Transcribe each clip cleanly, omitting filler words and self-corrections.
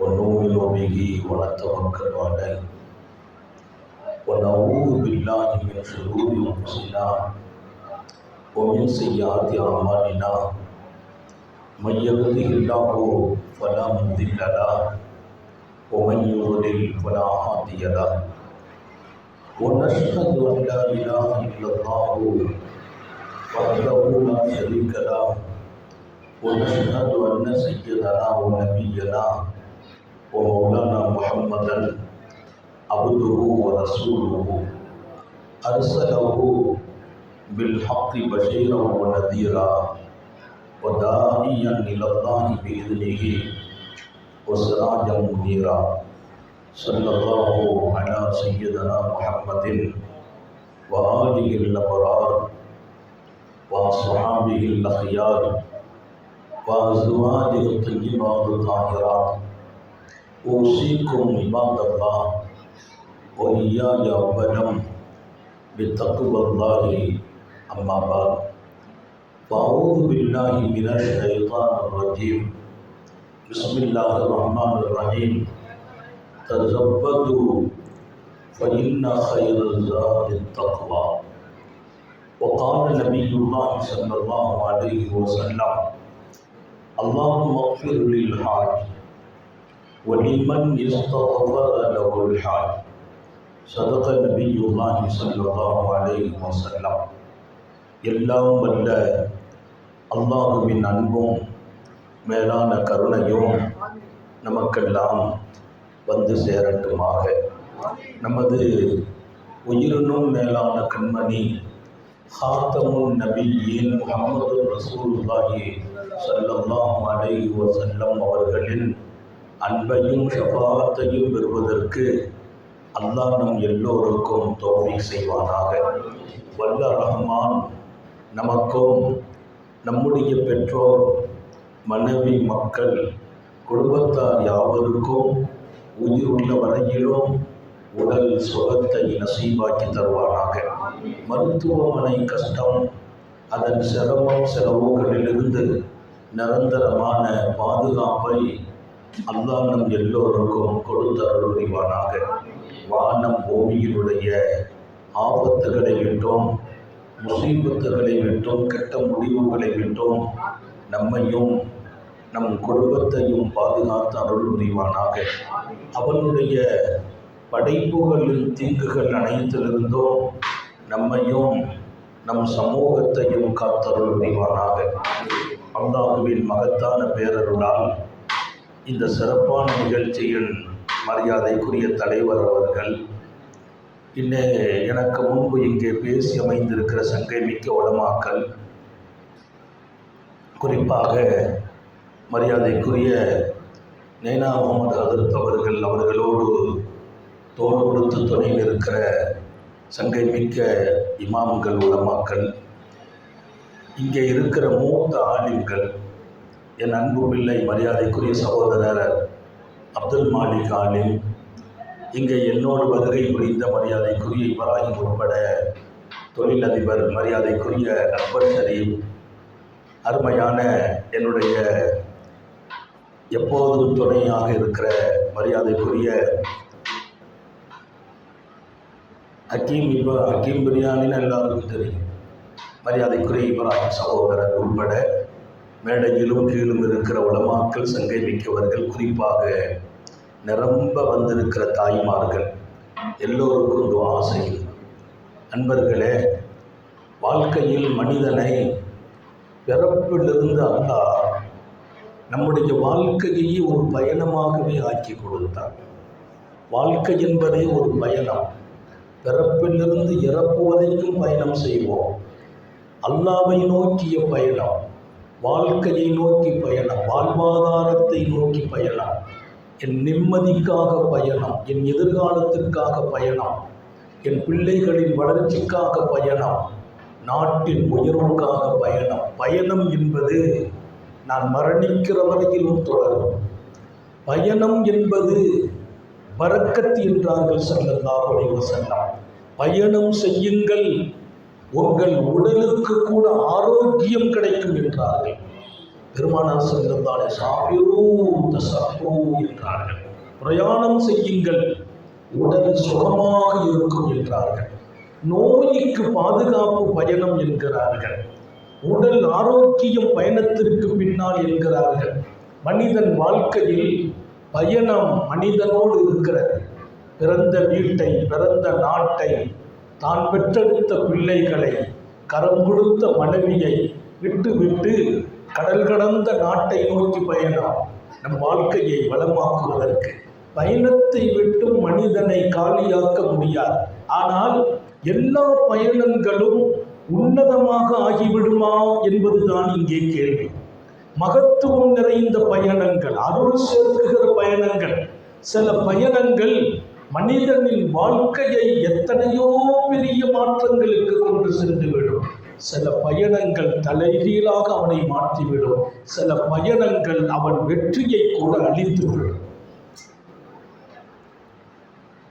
ونؤمن به ونتوكل عليه ونعوذ بالله من شرور أنفسنا ومن سيئات أعمالنا من يهده الله فلا مضل له ومن يضلل فلا هادي له ونشهد أن لا إله إلا الله وحده لا شريك له ونشهد أن سيدنا ونبينا ومولانا محمدا عبده ورسوله أرسله بالحق بشيرا ونذيرا وداعيا إلى الله بإذنه وسراجا منيرا صلى الله على سيدنا محمد وآله الأبرار وأصحابه الأخيار وأزواجه الطيبات الطاهرات أوصيكم عباد الله وإياي أولا بتقوى الله أما بعد فأعوذ بالله من الشيطان الرجيم بسم الله الرحمن الرحيم تزودوا فإن خير الزاد التقوى وقال نبي الله صلى الله عليه وسلم اللهم اغفر للحاج ولمن استغفر له الحاج صدق نبي الله صلى الله عليه وسلم. எல்லாம் வல்ல அல்லாஹுவின் அன்பும் மேலான கருணையும் நமக்கெல்லாம் வந்து சேரட்டுமாக. நமது உயிரினும் மேலான கண்மணி ஹாத்தமுன் நபியின் முஹம்மது ரசூலுல்லாஹி ஸல்லல்லாஹு அலைஹி வஸல்லம் அவர்களின் அன்பையும் ஷஃபாஅத்தையும் பெறுவதற்கு அல்லாஹ் நம் எல்லோருக்கும் தௌஃபீக் செய்வானாக. வல்ல ரஹ்மான் நமக்கும் நம்முடைய பெற்றோர் மனைவி மக்கள் குடும்பத்தார் யாவருக்கும் உயிருள்ள வரையிலும் உடல் சுகத்தை நசீபாக்கி தருவானாக. மருத்துவமனை கஷ்டம் அதன் செலவுகளிலிருந்து நிரந்தரமான பாதுகாப்பை அல்லாஹ் நம் எல்லோருக்கும் கொடுத்தருள் புரிவானாக. வானம் பூமியினுடைய ஆபத்துகளை விட்டோம், முசீபத்துகளை விட்டோம், கெட்ட முடிவுகளை விட்டோம் நம்மையும் நம் குடும்பத்தையும் பாதுகாத்து அருள் புரிவானாக. அவனுடைய படைப்புகளின் தீங்குகள் அனைத்திலிருந்தும் நம்மையும் நம் சமூகத்தையும் காத்தருள் புரிவானாக. அல்லாஹுவின் மகத்தான பேரருளால் இந்த சிறப்பான நிகழ்ச்சியின் மரியாதைக்குரிய தலைவர் அவர்கள், எனக்கு முன்பு இங்கே பேசி அமைந்திருக்கிற சங்கை மிக்க உலமாக்கள், குறிப்பாக மரியாதைக்குரிய நைனா முகமது ஹதரத் அவர்களோடு தோள் கொடுத்து துணையில் இருக்கிற சங்கை மிக்க இமாம்கள் உலமாக்கள், இங்கே இருக்கிற மூத்த ஆலிம்கள், என் அன்பு பிள்ளை மரியாதைக்குரிய சகோதரர் அப்துல் மாலிக் ஆலிம், இங்கே என்னோடு வருகை புரிந்த மரியாதைக்குரிய இப்ராஹிம் உட்பட தொழிலதிபர் மரியாதைக்குரிய அக்பர் ஷரீப், அருமையான என்னுடைய எப்போதும் துணையாக இருக்கிற மரியாதைக்குரிய ஹக்கீம் பிரியாணின்னு எல்லாருக்கும் தெரியும், மரியாதைக்குரிய இப்ராஹிம் சகோதரர் உட்பட மேடையிலும் கீழும் இருக்கிற உலமாக்கள், சங்கை மிக்கவர்கள், குறிப்பாக நிரம்ப வந்திருக்கிற தாய்மார்கள் எல்லோருக்கும் துஆ செய்யும். அன்பர்களே, வாழ்க்கையில் மனிதனை பிறப்பிலிருந்து அல்லாஹ் நம்முடைய வாழ்க்கையை ஒரு பயணமாகவே ஆக்கி கொடுத்தார். வாழ்க்கை என்பதே ஒரு பயணம். பிறப்பிலிருந்து இறப்பு வரைக்கும் பயணம் செய்வோம். அல்லாஹ்வை நோக்கிய பயணம், வாழ்க்கையை நோக்கி பயணம், வாழ்வாதாரத்தை நோக்கி பயணம், என் நிம்மதிக்காக பயணம், என் எதிர்காலத்திற்காக பயணம், என் பிள்ளைகளின் வளர்ச்சிக்காக பயணம், நாட்டின் உயர்வுக்காக பயணம். பயணம் என்பது நான் மரணிக்கிற வரையிலும் தொடரும். பயணம் என்பது பரக்கத் என்றார்கள் ஸல்லல்லாஹு அலைஹி வஸல்லம். பயணம் செய்யுங்கள், உங்கள் உடலுக்கு கூட ஆரோக்கியம் கிடைக்கும் என்றார்கள். பெருமானார் ஸல்லல்லாஹு அலைஹி சாபிரூ தஸஹூ என்றார்கள். பிரயாணம் செய்யுங்கள், உடல் சுகமாக இருக்கும் என்றார்கள். நோய்க்கு பாதுகாப்பு பயணம் என்கிறார்கள். உடல் ஆரோக்கியம் பயணத்திற்கு பின்னால் என்கிறார்கள். மனிதன் வாழ்க்கையில் பயணம் மனிதனோடு இருக்கிறது. பிறந்த வீட்டை, பிறந்த நாட்டை, தான் பெற்றெடுத்த பிள்ளைகளை, கரம் கொடுத்த மனைவியை விட்டு விட்டு கடல் கடந்த நாட்டை நோக்கி பயணம். நம் வாழ்க்கையை வளமாக்குவதற்கு பயணத்தை விட்டும் மனிதனை காலியாக்க முடியாது. ஆனால் எல்லா பயணங்களும் உன்னதமாக ஆகிவிடுமா என்பதுதான் இங்கே கேள்வி. மகத்துவம் நிறைந்த பயணங்கள், அருள் சேர்க்குகிற பயணங்கள், சில பயணங்கள் மனிதனின் வாழ்க்கையை எத்தனையோ பெரிய மாற்றங்களுக்கு கொண்டு சென்றுவிடும். சில பயணங்கள் தலைகீழாக அவனை மாற்றிவிடும். சில பயணங்கள் அவன் வெற்றியை கூட அளித்துவிடும்.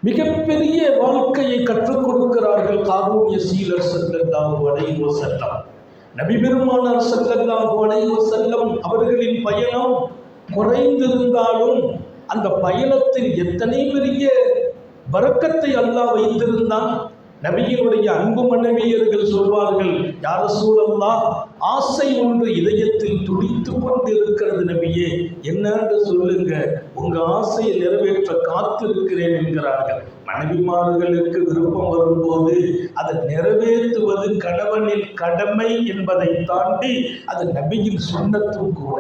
மிகப்பெரிய வாழ்க்கையை கற்றுக் கொடுக்கிறார்கள் காரூண்ய சீலர் ஸல்லல்லாஹு அலைஹி வஸல்லம். நபி பெருமானார் ஸல்லல்லாஹு அலைஹி வஸல்லம் அவர்களின் பயணம் குறைந்திருந்தாலும் அந்த பயணத்தில் எத்தனை பெரிய பரக்கத்தை அல்லாஹ் வைத்திருந்தான். நபியினுடைய அன்பு மனைவியர்கள் சொல்வார்கள், யா ரசூலல்லாஹ், ஆசை ஒன்று இதயத்தில் துடித்து கொண்டு இருக்கிறது நபியே, என்னன்னு சொல்லுங்க, உங்க ஆசையை நிறைவேற்ற காத்திருக்கிறேன் என்கிறார்கள். மனைவிமார்களுக்கு விருப்பம் வரும்போது அதை நிறைவேற்றுவது கணவனின் கடமை என்பதை தாண்டி அது நபியின் சுன்னத்தும் கூட.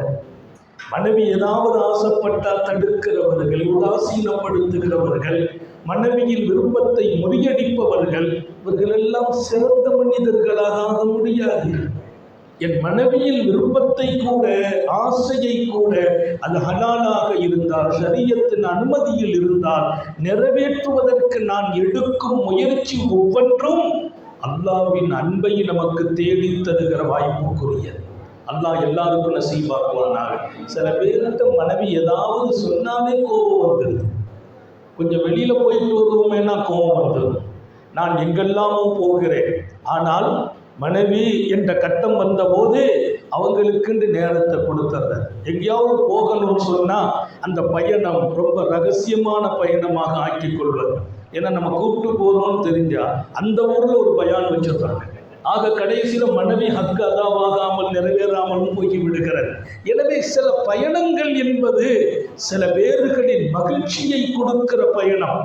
மனைவி ஏதாவது ஆசைப்பட்டால் தடுக்கிறவர்கள், உதாசீனப்படுத்துகிறவர்கள், மனைவியின் விருப்பத்தை முறியடிப்பவர்கள், இவர்களெல்லாம் சிறந்த மனிதர்களாக ஆக முடியாது. என் மனைவியின் விருப்பத்தை கூட, ஆசையை கூட, அது ஹலாலாக இருந்தால், ஷரியத்தின் அனுமதியில் இருந்தால் நிறைவேற்றுவதற்கு நான் எடுக்கும் முயற்சி ஒவ்வொன்றும் அல்லாஹ்வின் அன்பை நமக்கு தேடி தருகிற வாய்ப்புக்குரியது. அல்லாஹ் எல்லாருக்கும் நசீபாக்குவானாக. சில பேர்கிட்ட மனைவி ஏதாவது சொன்னாலே கோபம் வந்துடுது. கொஞ்சம் வெளியில போயிட்டு வருவோமேனா கோபம் வந்துடும். நான் எங்கெல்லாமோ போகிறேன், ஆனால் மனைவி என்ற கட்டம் வந்த போது அவங்களுக்குன்னு நேரத்தை கொடுத்துட்றேன். எங்கேயாவது போகணும்னு சொன்னால் அந்த பயணம் ரொம்ப ரகசியமான பயணமாக ஆக்கி கொள்வது. ஏன்னா நம்ம கூப்பிட்டு போகிறோம்னு தெரிஞ்சா அந்த ஊரில் ஒரு பயான் வச்சிருக்காங்க. ஆக கடைசியில் மனைவி ஹக்கு அதாவாகாமல் நிறைவேறாமலும் போய் விடுகிறது. எனவே சில பயணங்கள் என்பது சில பேர்களின் மகிழ்ச்சியை கொடுக்கிற பயணம்.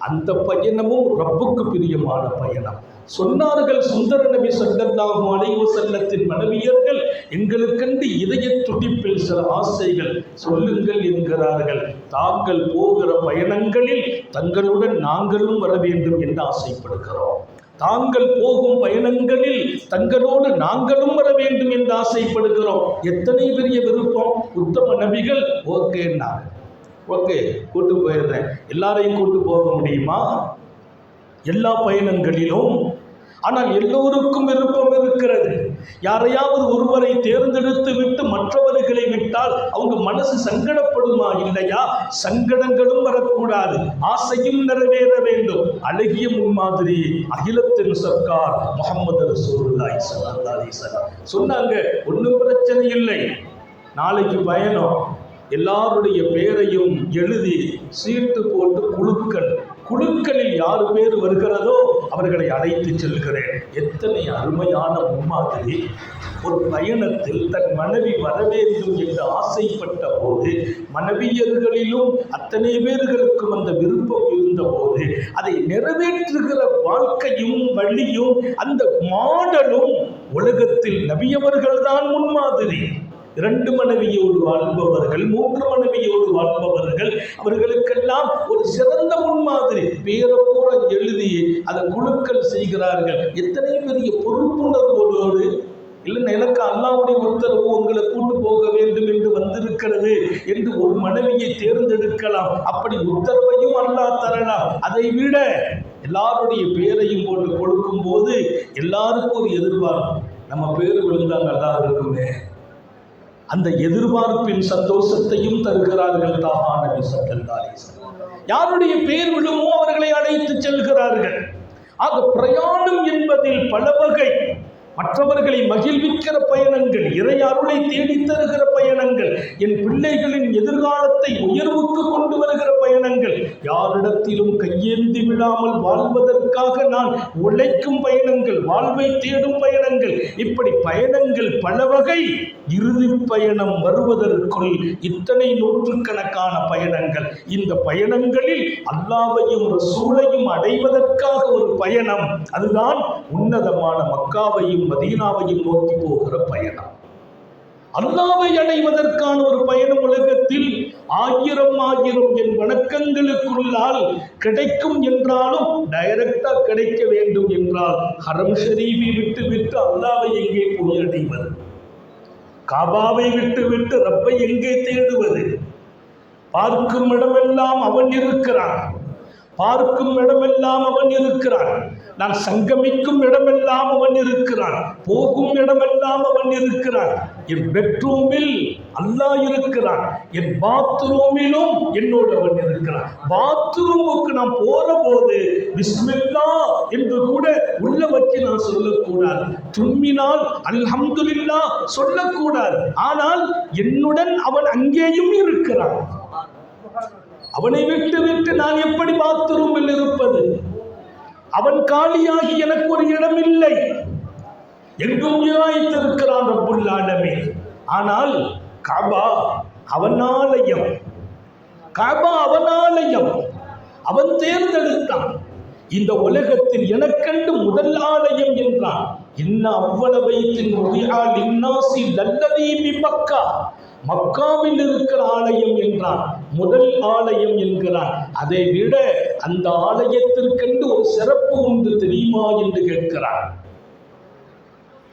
அந்த பயணமும் ரப்புக்கு பிரியமான பயணம். சொன்னார்கள் சுந்தர நபி ஸல்லல்லாஹு அலைஹி வஸல்லத்தின் மனைவியர்கள், எங்களுக்கென்று இதய துடிப்பில் சில ஆசைகள் சொல்லுங்கள் என்கிறார்கள். தாங்கள் போகிற பயணங்களில் தங்களுடன் நாங்களும் வர வேண்டும் என்று ஆசைப்படுகிறோம். தாங்கள் போகும் பயணங்களில் தங்களோடு நாங்களும் வர வேண்டும் என்று ஆசைப்படுகிறோம். எத்தனை பெரிய விருப்பம்! உத்தம நபிகள் ஓகேன்னாங்க. ஓகே, கூட்டு போயிடுறேன். எல்லாரையும் கூட்டு போக முடியுமா எல்லா பயணங்களிலும்? ஆனால் எல்லோருக்கும் விருப்பம் இருக்கிறது. யாரையாவது ஒருவரை தேர்ந்தெடுத்து விட்டு மற்றவர்களை விட்டால் அவங்க மனசு சங்கடப்படுமா இல்லையா? சங்கடங்களும் வரக்கூடாது, ஆசையும் நிறைவேற வேண்டும். அழகிய முன்மாதிரி அகிலத்தின் சர்க்கார் முஹம்மது ரசூலுல்லாஹி ஸல்லல்லாஹு அலைஹி வஸல்லம் சொன்னாங்க, ஒன்றும் பிரச்சனை இல்லை, நாளைக்கு பயணம், எல்லாருடைய பேரையும் எழுதி சீட்டு போட்டு குழுக்களில் யார் பேர் வருகிறதோ அவர்களை அழைத்து செல்கிறேன். எத்தனை அருமையான முன்மாதிரி! ஒரு பயணத்தில் தன் மனைவி வர வேண்டும் என்று ஆசைப்பட்ட போது, மனைவியர்களிலும் அத்தனை பேர்களுக்கும் அந்த விருப்பம் இருந்த போது, அதை நிறைவேற்றுகிற வாழ்க்கையும் வழியும் அந்த மாடலும் உலகத்தில் நபியவர்கள் தான் முன்மாதிரி. 2 மனைவியோடு வாழ்பவர்கள், 3 மனைவியோடு வாழ்பவர்கள், அவர்களுக்கெல்லாம் ஒரு சிறந்த முன்மாதிரி. பேரப்பூர எழுதி அதை குழுக்கள் செய்கிறார்கள். எத்தனை பெரிய பொறுப்புணர்வோடு! இல்லைன்னா எனக்கு அல்லாஹ்வுடைய உத்தரவு உங்களை கூட்டு போக வேண்டும் என்று வந்திருக்கிறது என்று ஒரு மனைவியை தேர்ந்தெடுக்கலாம். அப்படி உத்தரவையும் அல்லாஹ் தரலாம். அதை விட எல்லாருடைய பேரையும் போட்டு கொடுக்கும் போது எல்லாருக்கும் ஒரு எதிர்பார்ப்பு, நம்ம பேர் விழுந்தா நல்லா இருக்குமே. அந்த எதிர்பார்ப்பின் சந்தோஷத்தையும் தருகிறார்கள் தாஹா நபி ஸல்லல்லாஹு அலைஹி வஸல்லம். யாருடைய பேர் விழுமோ அவர்களை அழைத்து செல்கிறார்கள். ஆக பிரயாணம் என்பதில் பல வகை. மற்றவர்களை மகிழ்விக்கிற பயணங்கள், இறை அருளை தேடித் தருகிற பயணங்கள், என் பிள்ளைகளின் எதிர்காலத்தை உயர்வுக்கு கொண்டு வருகிற பயணங்கள், யாரிடத்திலும் கையேந்தி விடாமல் வாழ்வதற்காக நான் உழைக்கும் பயணங்கள், வாழ்வை தேடும் பயணங்கள், இப்படி பயணங்கள் பல வகை. இறுதி பயணம் வருவதற்குள் இத்தனை நூற்றுக்கணக்கான பயணங்கள். இந்த பயணங்களில் அல்லாஹ்வையும் ரசூலையும் அடைவதற்காக ஒரு பயணம், அதுதான் உன்னதமான மக்காவையும் மதீனாவையும் நோக்கி போகிற பயணம். அல்லாஹ்வை அடைவதற்கான ஒரு பயணம். உலகத்தில் ஆயிரம் என் வணக்கங்களுக்குள்ளால் கிடைக்கும் என்றாலும் டைரக்டா கிடைக்க வேண்டும் என்றால் ஹரம் ஷரீஃபை விட்டு அல்லாஹ்வை எங்கே போய் அடைவது? காபாவை விட்டு ரப்பை எங்கே தேடுவது? பார்க்கும் இடமெல்லாம் அவன் இருக்கிறான், பார்க்கும் இடமெல்லாம் அவன் இருக்கிறான். நான் சங்கமிக்கும் இடமெல்லாம் அவன் இருக்கிறான், போகும் இடமெல்லாம் அவன் இருக்கிறான். என் பெட்ரூமில் அல்லாஹ் இருக்கிறான், என் பாத்ரூமிலும் என்னோடு அவன் இருக்கிறான். பாத்ரூமுக்கு நான் போற போது பிஸ்மில்லா என்று கூட உள்ள வச்சு நான் சொல்லக்கூடாது. தும்மினால் அல்ஹம்துலில்லாஹ் சொல்லக்கூடாது. ஆனால் என்னுடன் அவன் அங்கேயும் இருக்கிறான். அவனை விட்டு நான் எப்படி பாத்ரூமில் இருப்பது? அவன் காலியாகி எனக்கு ஒரு இடம் இல்லை. எங்கும் வியாய்த்திருக்கிறான் ரப்புல் ஆலமீன். ஆனால் காபா அவன் ஆலயம், காபா அவன் ஆலயம், அவன் தேர்ந்தெடுத்தான். இந்த உலகத்தில் எனக்கென்று முதல் ஆலயம் என்றான். இன்ன அவ்வளவைத்தின் உரியால் இன்னாசி லல்லதீ பிமக்கா, மக்காவில் இருக்கிற ஆலயம் என்றான். முதல் ஆலயம் என்கிறான். அதை விட அந்த ஆலயத்திற்கென்று ஒரு சிறப்பு உண்டு தெரியுமா என்று கேட்கிறான்.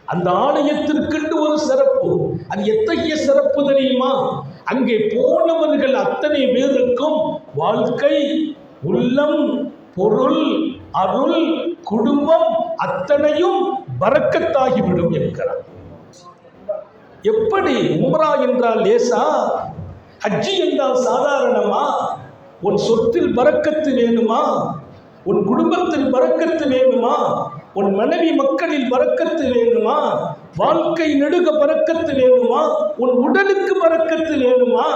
அந்த ஆலயத்திற்கென்று ஒரு சிறப்பு. அது எத்தகைய சிறப்பு தெரியுமா? அங்கே போனவர்கள் அத்தனை பேருக்கும் வாழ்க்கை, உள்ளம், பொருள், அருள், குடும்பம் அத்தனையும் பரக்கத்தாகிவிடும் என்கிறார். எப்படி? உம்ரா என்றால் லேசா? ஹஜ்ஜி என்றால் சாதாரணமா? உன் சொத்தில் பரக்கத்து வேணுமா? உன் குடும்பத்தில் பரக்கத்து வேணுமா? உன் மனைவி மக்களில் பரக்கத்து வேணுமா? வாழ்க்கை நெடுக பரக்கத்து வேணுமா? உன் உடலுக்கு பரக்கத்து வேணுமா?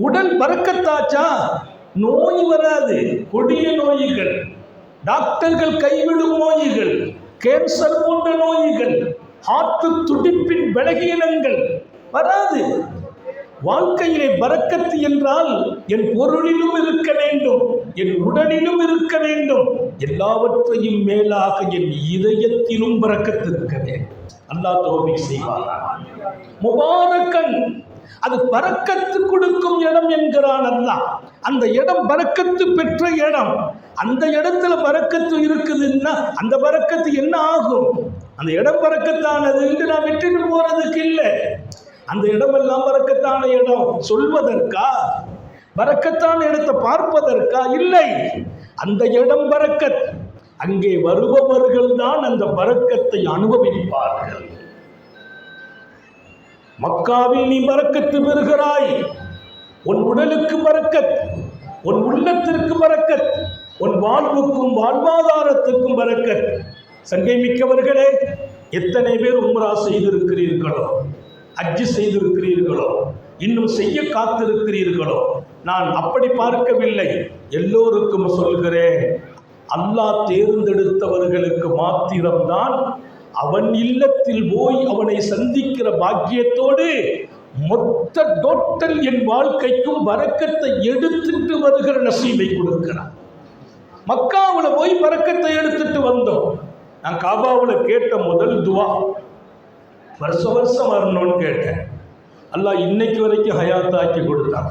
உடல் பரக்கத்தாச்சா நோய் வராது. கொடிய நோய்கள், டாக்டர்கள் கைவிடும் நோய்கள், கேன்சர் போன்ற நோய்கள், ஹார்ட் துடிப்பின் பலகீனங்கள் வராது. வாழ்க்கையிலே பரக்கத்து என்றால் என் பொருளிலும் இருக்க வேண்டும், என் உடலிலும் இருக்க வேண்டும், எல்லாவற்றையும் மேலாக என் இதயத்திலும் பரக்கத்து இருக்க வேண்டும். அல்லாஹ் தௌஃபீக் செய்வார். முபாரக்கன், அது பரக்கத்து கொடுக்கும் இடம் என்கிறான் அல்லாஹ். அந்த இடம் பரக்கத்து பெற்ற இடம். அந்த இடத்துல பரக்கத்து இருக்குதுன்னா அந்த பரக்கத்து என்ன ஆகும்? அந்த இடம் பரக்கத்தானது என்று நான் விட்டுட்டு போறதுக்கு இல்லை. அந்த இடமெல்லாம் பரக்கத்தான இடம் சொல்வதற்கா? பரக்கத்தான இடத்தை பார்ப்பதற்கா? இல்லை. அந்த இடம் பரக்கத். அங்கே வருபவர்கள் தான் அந்த பரக்கத்தை அனுபவிப்பார்கள். மக்காவில் நீ பரக்கத்து பெறுகிறாய். உன் உடலுக்கு பரக்கத், உன் உள்ளத்திற்கு பரக்கத், உன் வாழ்வுக்கும் வாழ்வாதாரத்துக்கும் பரக்கத். சங்கை மிக்கவர்களே, எத்தனை பேர் உம்ரா செய்திருக்கிறீர்களோ, ஹஜ்ஜு செய்திருக்கிறீர்களோ, இன்னும் செய்ய காத்திருக்கிறீர்களோ? நான் அப்படி பார்க்கவில்லை. எல்லோருக்கும் சொல்கிறேன், அல்லாஹ் தேர்ந்தெடுத்தவர்களுக்கு மாத்திரம்தான் அவன் இல்லத்தில் போய் அவனை சந்திக்கிற பாக்கியத்தோடு மொத்த டோட்டல் என் வாழ்க்கைக்கும் பரக்கத்தை எடுத்துட்டு வருகிற நசீபை கொடுக்கிறான். மக்காவில் போய் பரக்கத்தை எடுத்துட்டு வந்தோம். நான் காபாவில் கேட்ட முதல் துவா, வருஷம் வரணும்னு கேட்டேன். அல்லாஹ் இன்னைக்கு வரைக்கும் ஹயாத்தாக்கி கொடுத்தான்.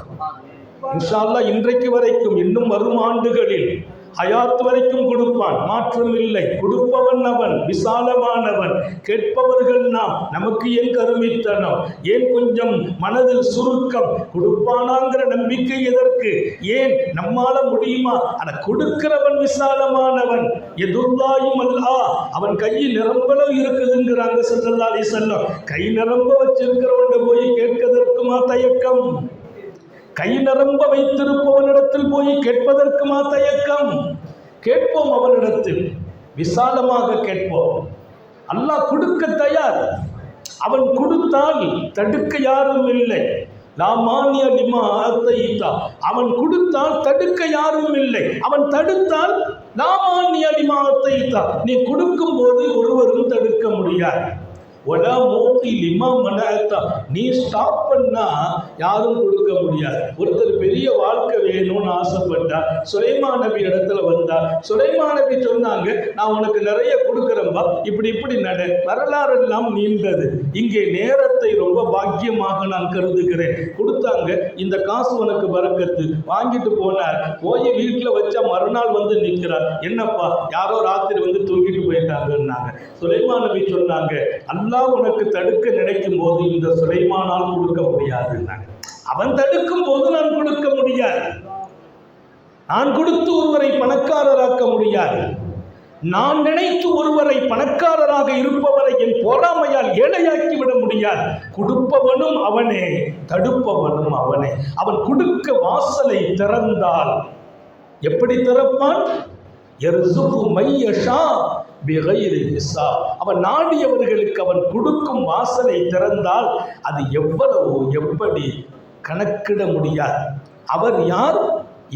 இன்ஷா அல்லாஹ் இன்றைக்கு வரைக்கும், இன்னும் வரும் ஆண்டுகளில் ஹயாத் வரைக்கும் கொடுப்பான். மாற்றம் இல்லை. கொடுப்பவன் அவன், விசாலமானவன். கேட்பவர்கள் நாம். நமக்கு ஏன் கருமித்தனம், ஏன் கொஞ்சம் மனதில் சுருக்கம்? கொடுப்பானாங்கிற நம்பிக்கை எதற்கு? ஏன் நம்மால முடியுமா? ஆனா கொடுக்கிறவன் விசாலமானவன். எதுல்லாயும் அல்லா, அவன் கையில் நிரம்பளவு இருக்குதுங்கிறாங்க ஸல்லல்லாஹு அலைஹி வஸல்லம். கை நிரம்ப வச்சிருக்கிறவன் போய் கேட்கதற்குமா தயக்கம்? கை நிரம்ப வைத்திருப்பவனிடத்தில் போய் கேட்பதற்குமா தயக்கம்? கேட்போம் அவனிடத்தில், விசாலமாக கேட்போம். அல்லாஹ் கொடுக்க தயார். அவன் கொடுத்தால் தடுக்க யாரும் இல்லை. லாமானிய லிமா அத்தைதா, அவன் கொடுத்தால் தடுக்க யாரும் இல்லை. அவன் தடுத்தால் லாமானிய லிமா அத்தைதா, நீ கொடுக்கும் போது ஒருவரும் தடுக்க முடியாது. ஒலா மோத்தி லிமா மனத்தா, நீ ஸ்டாப் பண்ணா யாரும் கொடுக்க முடியாது. ஒருத்தர் பெரிய வாழ்க்கை வேணும்னு ஆசைப்பட்டா சுலைமான் நபி இடத்துல வந்தா, சுலைமான் நபி சொன்னாங்க, நான் உனக்கு நிறைய கொடுக்குறேன்பா, இப்படி இப்படி நட. வரலாறு எல்லாம் நீண்டது. இங்கே நேரத்தை ரொம்ப பாக்கியமாக நான் கருதுகிறேன். கொடுத்தாங்க, இந்த காசு உனக்கு பரக்கத்து. வாங்கிட்டு போனார். போய் வீட்டில் வச்சா மறுநாள் வந்து நிற்கிறார். என்னப்பா, யாரோ ராத்திரி வந்து தூக்கிட்டு போயிட்டாங்கன்னாங்க. சுலைமான் நபி சொன்னாங்க, அல்லாஹ் உனக்கு தடுக்க நினைக்கும் போது இந்த சுலைமானால் கொடுக்க முடியாது. அவன் தடுக்கும் போது நான் கொடுக்க முடியாது. நான் கொடுத்து ஒருவரை பணக்காரராக்க முடியாது. நான் நினைத்து ஒருவரை பணக்காரராக இருப்பவரை என் பொறாமையால் ஏழையாக்கி விட முடியாது. கொடுப்பவனும் அவனே, தடுப்பவனும் அவனே. அவன் கொடுக்க வாசலை திறந்தால் எப்படி திறப்பான்? அவன் நாடியவர்களுக்கு அவன் கொடுக்கும் வாசலை திறந்தால் அது எவ்வளவு எப்படி கணக்கிட முடியாது. அவர் யார்?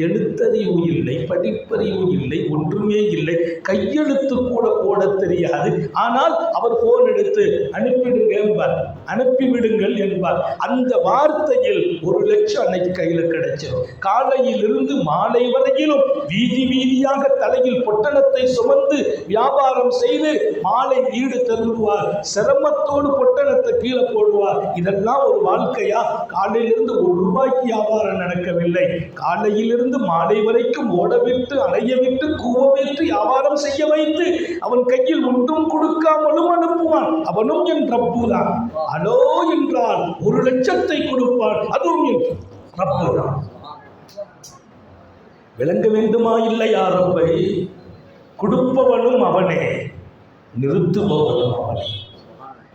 எழுத்தறிவு இல்லை, படிப்பறிவு இல்லை, ஒன்றுமே இல்லை, கையெழுத்து கூட போட தெரியாது. ஆனால் அவர் போன் எடுத்து அனுப்பிடுங்க என்பார், அனுப்பிவிடுங்கள் என்பார். அந்த வார்த்தையில் 1 லட்சம் அன்னைக்கு கையில் கிடைச்சிடும். காலையில் இருந்து மாலை வரையிலும் வீதி வீதியாக தலையில் பொட்டலத்தை சுமந்து வியாபாரம் செய்து மாலை வீடு திரும்புவார். சிரமத்தோடு பொட்டலத்தை கீழே போடுவார். இதெல்லாம் ஒரு வாழ்க்கையா? காலையிலிருந்து 1 ரூபாய்க்கு வியாபாரம் நடக்கவில்லை. காலையிலிருந்து மாலை வரைக்கும் ஓடவிட்டு, அலையவிட்டு, கூவவிட்டு, வியாபாரம் செய்ய வைத்து அவன் கையில் ஒன்றும் கொடுக்காமலும் அனுப்புவான். அவனும் என் ரப்புதான். அலோ என்றால் 1 லட்சத்தை கொடுப்பான். அதுவும் என் ரப்புதான். விளங்க வேண்டுமா இல்லையா? ரப்பை கொடுப்பவனும் அவனே, நிறுத்துபவனும் அவனே.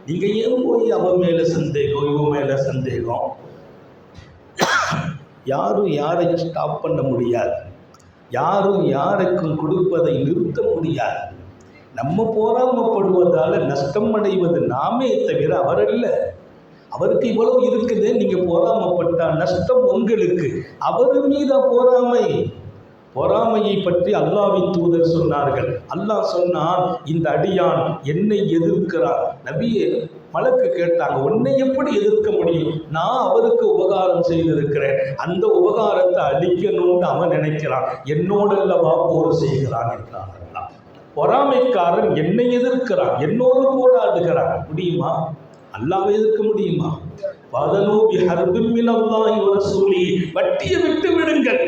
நீங்க ஏன் போய் அவன் மேல சந்தேகம், இவன் மேல சந்தேகம்? யாரும் யாரையும் ஸ்டாப் பண்ண முடியாது. யாரும் யாருக்கும் கொடுப்பதை நிறுத்த முடியாது. நம்ம போராமப்படுவதால் நஷ்டம் அடைவது நாமே தவிர அவர் அல்ல. அவருக்கு இவ்வளவு இருக்குது, நீங்க போராமப்பட்டா நஷ்டம் உங்களுக்கு. அவர் மீத பொறாமை. பொறாமையை பற்றி அல்லாஹ்வின் தூதர் சொன்னார்கள். அல்லாஹ் சொன்னான், இந்த அடியான் என்னை எதிர்க்கிறார். நபியே, மலக்கு கேட்டாங்க, உன்னை எப்படி எதிர்க்க முடியும்? நான் அவருக்கு உபகாரம் செய்திருக்கிறேன், அந்த உபகாரத்தை அளிக்கணும்னு அவன் நினைக்கிறான், என்னோடல்லவா போர் செய்கிறான் என்றான். பொறாமைக்காரன் என்னை எதிர்க்கிறான், என்னோடு போராடுகிறான். முடியுமா? அல்லாஹ்வை எதிர்க்க முடியுமா? வட்டியை விட்டு விடுங்கள்,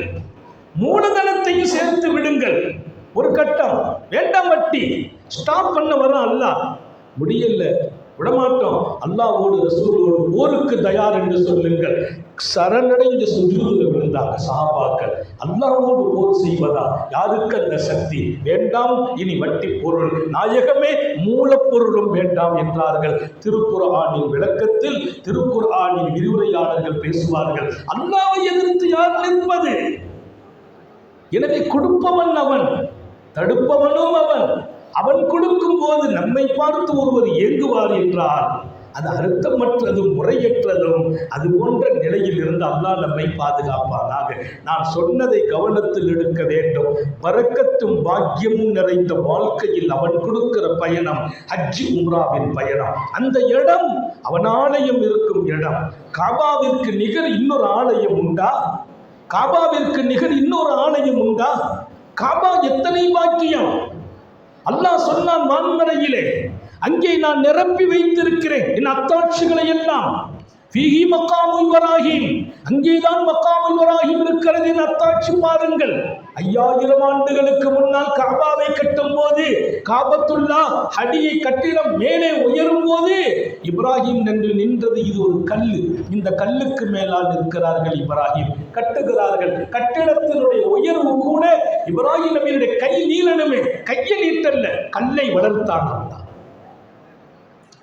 மூலதனத்தையும் சேர்த்து விடுங்கள். ஒரு கட்டம் வேண்டாம், வட்டி ஸ்டாப் பண்ண வரும். அல்லாஹ் முடியல, விடமாட்டோம். அல்லாஹ்வோடு ரசூலோடு போருக்கு தயார் என்று சொல்லுங்கள். சரணடைந்த சுஜூதில் விழுந்தாங்க சஹாபாக்கள். அல்லாஹ்வோடு போர் செய்வதா? யாருக்கு அந்த சக்தி? வேண்டாம் இனி வட்டி பொருள், நாயகமே மூலப்பொருளும் வேண்டாம் என்றார்கள். திருக்குர்ஆனின் விளக்கத்தில் திருக்குர்ஆனின் விரிவுரையாளர்கள் பேசுவார்கள், அல்லாஹ்வை எதிர்த்து யார் நிற்பது? எனவே கொடுப்பவன் அவன், தடுப்பவனும் அவன். அவன் கொடுக்கும் போது நம்மை பார்த்து ஒருவர் ஏங்குவார் என்றால் அது அர்த்தமற்றதும் முறையற்றதும் அது போன்ற நிலையில் இருந்து அல்லாஹ் நம்மை பாதுகாப்பானாக. நான் சொன்னதை கவனத்தில் எடுக்க வேண்டும். பரக்கத்தும் பாக்கியமும் நிறைந்த வாழ்க்கையில் அவன் கொடுக்கிற பயணம் ஹஜ் உம்ராவின் பயணம். அந்த இடம் அவன் ஆலயம் இருக்கும் இடம். காபாவிற்கு நிகர் இன்னொரு ஆலயம் உண்டா? காபாவிற்கு நிகர் இன்னொரு ஆலயம் உண்டா? காபா எத்தனை பாக்கியம்! அல்லாஹ் சொன்னான் வான்மறையிலே, அங்கே நான் நிரப்பி வைத்திருக்கிறேன் என் அத்தாட்சிகளை எல்லாம். ஃபீஹி மக்காமு இப்ராஹிம், அங்கேதான் மக்காமு இப்ராஹிம் இருக்கிறது என் அத்தாட்சி பாருங்கள். 5000 ஆண்டுகளுக்கு முன்னால் காபாவை கட்டும் போது, காபத்துல்லா ஹடியை கட்டிடம் மேலே உயரும் போது இப்ராஹிம் நின்றது. இது ஒரு கல்லு, இந்த கல்லுக்கு மேலால் இருக்கிறார்கள் இப்ராஹிம், கட்டுகிறார்கள். கட்டிடத்தினுடைய உயர்வு கூட இப்ராஹிம் நபியுடைய கை நீளனுமே, கையை நீட்டல்ல, கல்லை வளர்த்தான் அல்லாஹ்.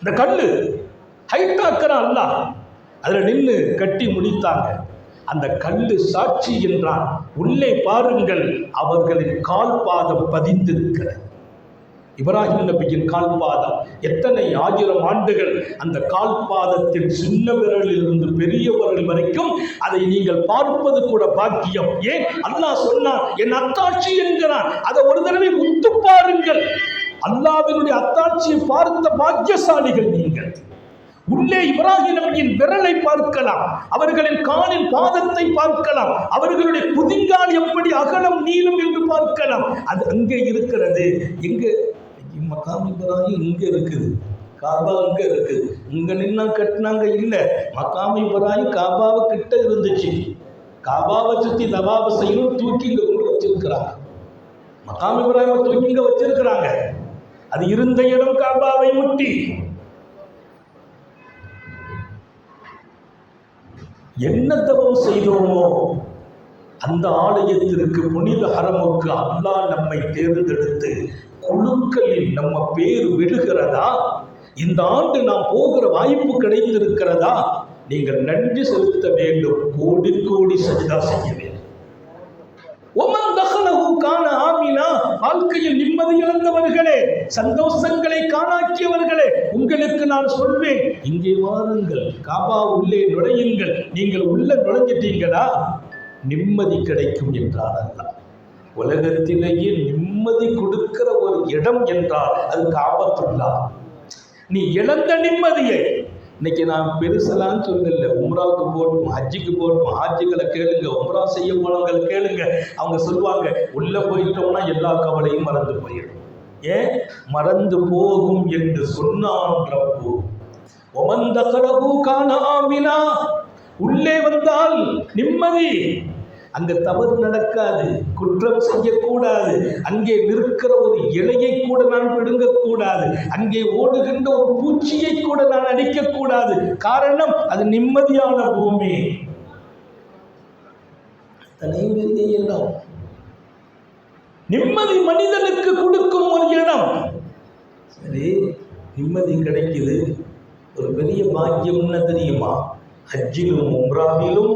இந்த கல்லு ஹைட்டாக்குறான் அல்லாஹ், அதில் நின்று கட்டி முடித்தாங்க. அந்த கல்லு சாட்சி என்றான். உள்ளே பாருங்கள், அவர்களின் கால் பாதம் பதிந்திருக்கிறது. இப்ராஹிம் நபியின் கால்பாதம் எத்தனை ஆயிரம் ஆண்டுகள் அந்த கால்பாதத்தின் சின்ன விரலில் இருந்து பெரிய விரல் வரைக்கும் அதை நீங்கள் பார்ப்பது கூட பாக்கியம். ஏன் அல்லாஹ் சொன்னான் என் அத்தாட்சி என்கிறான். அதை ஒரு தடவை உத்து பாருங்கள். அல்லாஹ்வினுடைய அத்தாட்சியை பார்த்த பாக்கியசாலிகள் நீங்கள். உள்ளே இப்ராஹிம் நபியின் விரலை பார்க்கலாம், அவர்களின் காலின் பாதத்தை பார்க்கலாம், அவர்களுடைய குதிங்கால் எப்படி அகலம் நீளம் என்று பார்க்கலாம். அது அங்கே இருக்கிறது. எங்கே மகாம் இப்ராஹிம் இங்க இருக்குது, காபா அங்க இருக்குது. இங்க நின்னா கட்டினாங்க இல்ல, மகாம் இப்ராஹிம் காபாவை கிட்ட இருந்துச்சு. காபாவை சுத்தி தவாப செய்யணும், தூக்கி இங்க கொண்டு வச்சிருக்கிறாங்க. மகாம் இப்ராஹிம் தூக்கி இங்க வச்சிருக்கிறாங்க. அது இருந்த இடம் காபாவை முட்டி. என்ன தவம் செய்தோமோ அந்த ஆலயத்திற்கு, புனித ஹரமுக்கு அல்லாஹ் நம்மை தேர்ந்தெடுத்து குழுக்களில் நம்ம பேர் விடுகிறதா? இந்த ஆண்டு நாம் போகிற வாய்ப்பு கிடைத்திருக்கிறதா? நீங்கள் நன்றி செலுத்த வேண்டும். கோடி கோடி சஜிதா செய்ய வேண்டும். வாழ்க்கையில் நிம்மதி இழந்தவர்களே, சந்தோஷங்களை காணாக்கியவர்களே, உங்களுக்கு நான் சொல்வேன், இங்கே வாருங்கள், காபா உள்ளே நுழையுங்கள். நீங்கள் உள்ள நுழைஞ்சிட்டீங்களா நிம்மதி கிடைக்கும் என்றார் அல்லாஹ். உலகத்திலேயே நிம்மதி கொடுக்கிற ஒரு இடம் என்றால் அது காபத்துல்லாஹ். நீ இழந்த நிம்மதியை இன்னைக்கு நான் பெருசெல்லாம் சொல்லல. உம்ராவுக்கு போட்டும், ஹஜ்ஜுக்கு போட்டும், ஹாஜிகளை கேளுங்க, உம்ரா செய்ய போனவங்களை கேளுங்க. அவங்க சொல்லுவாங்க, உள்ள போயிட்டோம்னா எல்லா கவலையும் மறந்து போயிடும். ஏன் மறந்து போகும் என்று சொன்னான் ரப்பு. ஒமன் தகலஹு கான ஆமினா. உள்ளே வந்தால் நிம்மதி. அங்க தவறு நடக்காது, குற்றம் செய்யக்கூடாது, அங்கே நிற்கிற ஒரு இலையை கூட நான் பிடுங்கக்கூடாது, அங்கே ஓடுகின்ற ஒரு பூச்சியை கூட நான் அடிக்கக்கூடாது. காரணம் அது நிம்மதியான பூமி. இடம் நிம்மதி மனிதனுக்கு கொடுக்கும் ஒரு இடம். சரி, நிம்மதி கிடைக்குது. ஒரு பெரிய பாக்கியம் என்ன தெரியுமா? ஹஜ்ஜிலும் உம்ராவிலும்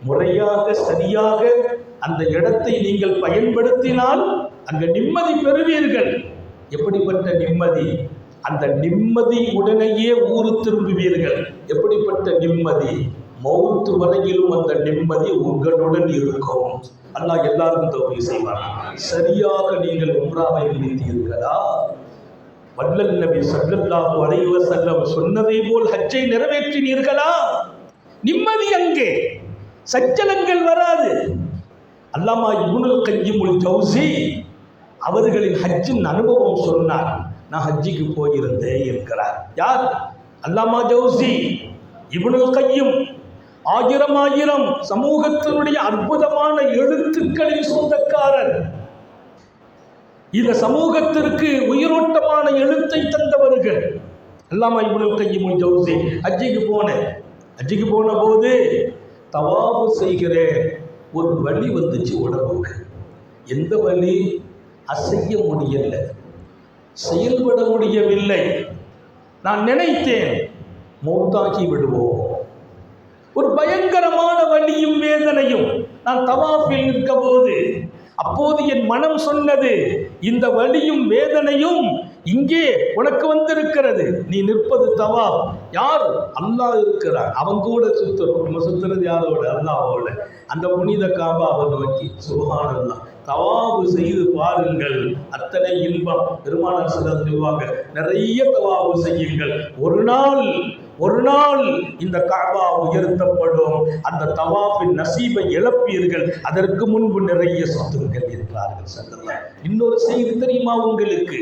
முறையாக சரியாக அந்த இடத்தை நீங்கள் பயன்படுத்தினால் அங்க நிம்மதி பெறுவீர்கள். எப்படிப்பட்ட நிம்மதி? அந்த நிம்மதி உடனேயே ஊரு திரும்புவீர்கள். எப்படிப்பட்ட நிம்மதி? மௌத்து வரையிலும் அந்த நிம்மதி உங்களுடன் இருக்கும். அல்லாஹ் எல்லாருக்கும் தௌஃபீக் செய்வார். சரியாக நீங்கள் உம்ராவை முடித்தீர்களா? வல்லல் நபி ஸல்லல்லாஹு அலைஹி வஸல்லம் சொன்னதை போல் ஹஜ்ஜை நிறைவேற்றினீர்களா? நிம்மதி அங்கே, சஞ்சலங்கள் வராது. அல்லாமா இப்னுல் கய்யிமுல் ஜௌஸி அவர்களின் ஹஜ்ஜின் அனுபவம் சொன்னார். நான் ஹஜ்ஜிக்கு போயிருந்தேன் என்கிறார். யார்? அல்லாமா ஜௌஸி இப்னுல் கய்யிம். ஆயிரம் சமூகத்தினுடைய அற்புதமான எழுத்துக்களின் சொந்தக்காரர். இந்த சமூகத்திற்கு உயிரோட்டமான எழுத்தை தந்தவர்கள் அல்லாமா இப்னுல் கய்யிமுல் ஜௌஸி. ஹஜ்ஜிக்கு போன போது தவாபு செய்கிறேன். ஒரு வலி வந்துச்சு உடம்புக்கு. எந்த வலி? அசைய முடியல, செயல்பட முடியவில்லை. நான் நினைத்தேன் மௌத்தாகி விடுவோம். ஒரு பயங்கரமான வலியும் வேதனையும். நான் தவாஃபில் நிற்க போது அப்போது என் மனம் சொன்னது, இந்த வலியும் வேதனையும் இங்கே உனக்கு வந்திருக்கிறது. நீ நிற்பது தவாப். யார்? அல்லாஹ் இருக்கிறார். அவன் கூட சுத்துறோம். நம்ம சுத்துறது யாரோட? அல்லாஹ்வோட. அந்த புனித காபாவை நோக்கி. சுப்ஹானல்லாஹ். தவாபு செய்து பாருங்கள், அத்தனை இன்பம். பெருமானார் ஸல்லல்லாஹு சொல்லுவாங்க, நிறைய தவாபு செய்யுங்கள். ஒரு நாள் இந்த காபா உயர்த்தப்படும். அந்த தவாஃபின் நசீபை இழப்பீர்கள். அதற்கு முன்பு நிறைய சொத்துங்கள் இருக்கிறார்கள் ஸல்லல்லாஹு. இன்னொரு செய்தி தெரியுமா உங்களுக்கு?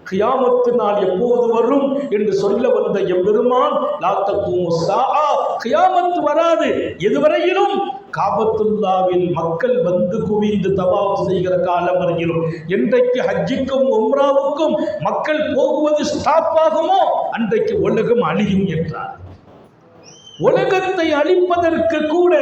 கியாமத்து நாள் எப்போது வரும் என்று சொல்ல வந்த எம்பெருமான், லா தகூமு ஸாஆ, கியாமத்து வராது எதுவரையிலும் காபத்துல்லாவில் மக்கள் வந்து குவிந்து தவாஃப் செய்கிற காலம் வரையிலும். என்றைக்கு ஹஜ்ஜுக்கும் உம்ராவுக்கும் மக்கள் போகுவது ஸ்டாப் ஆகுமோ அன்றைக்கு உலகம் அழியும் என்றார். உலகத்தை அழிப்பதற்கு கூட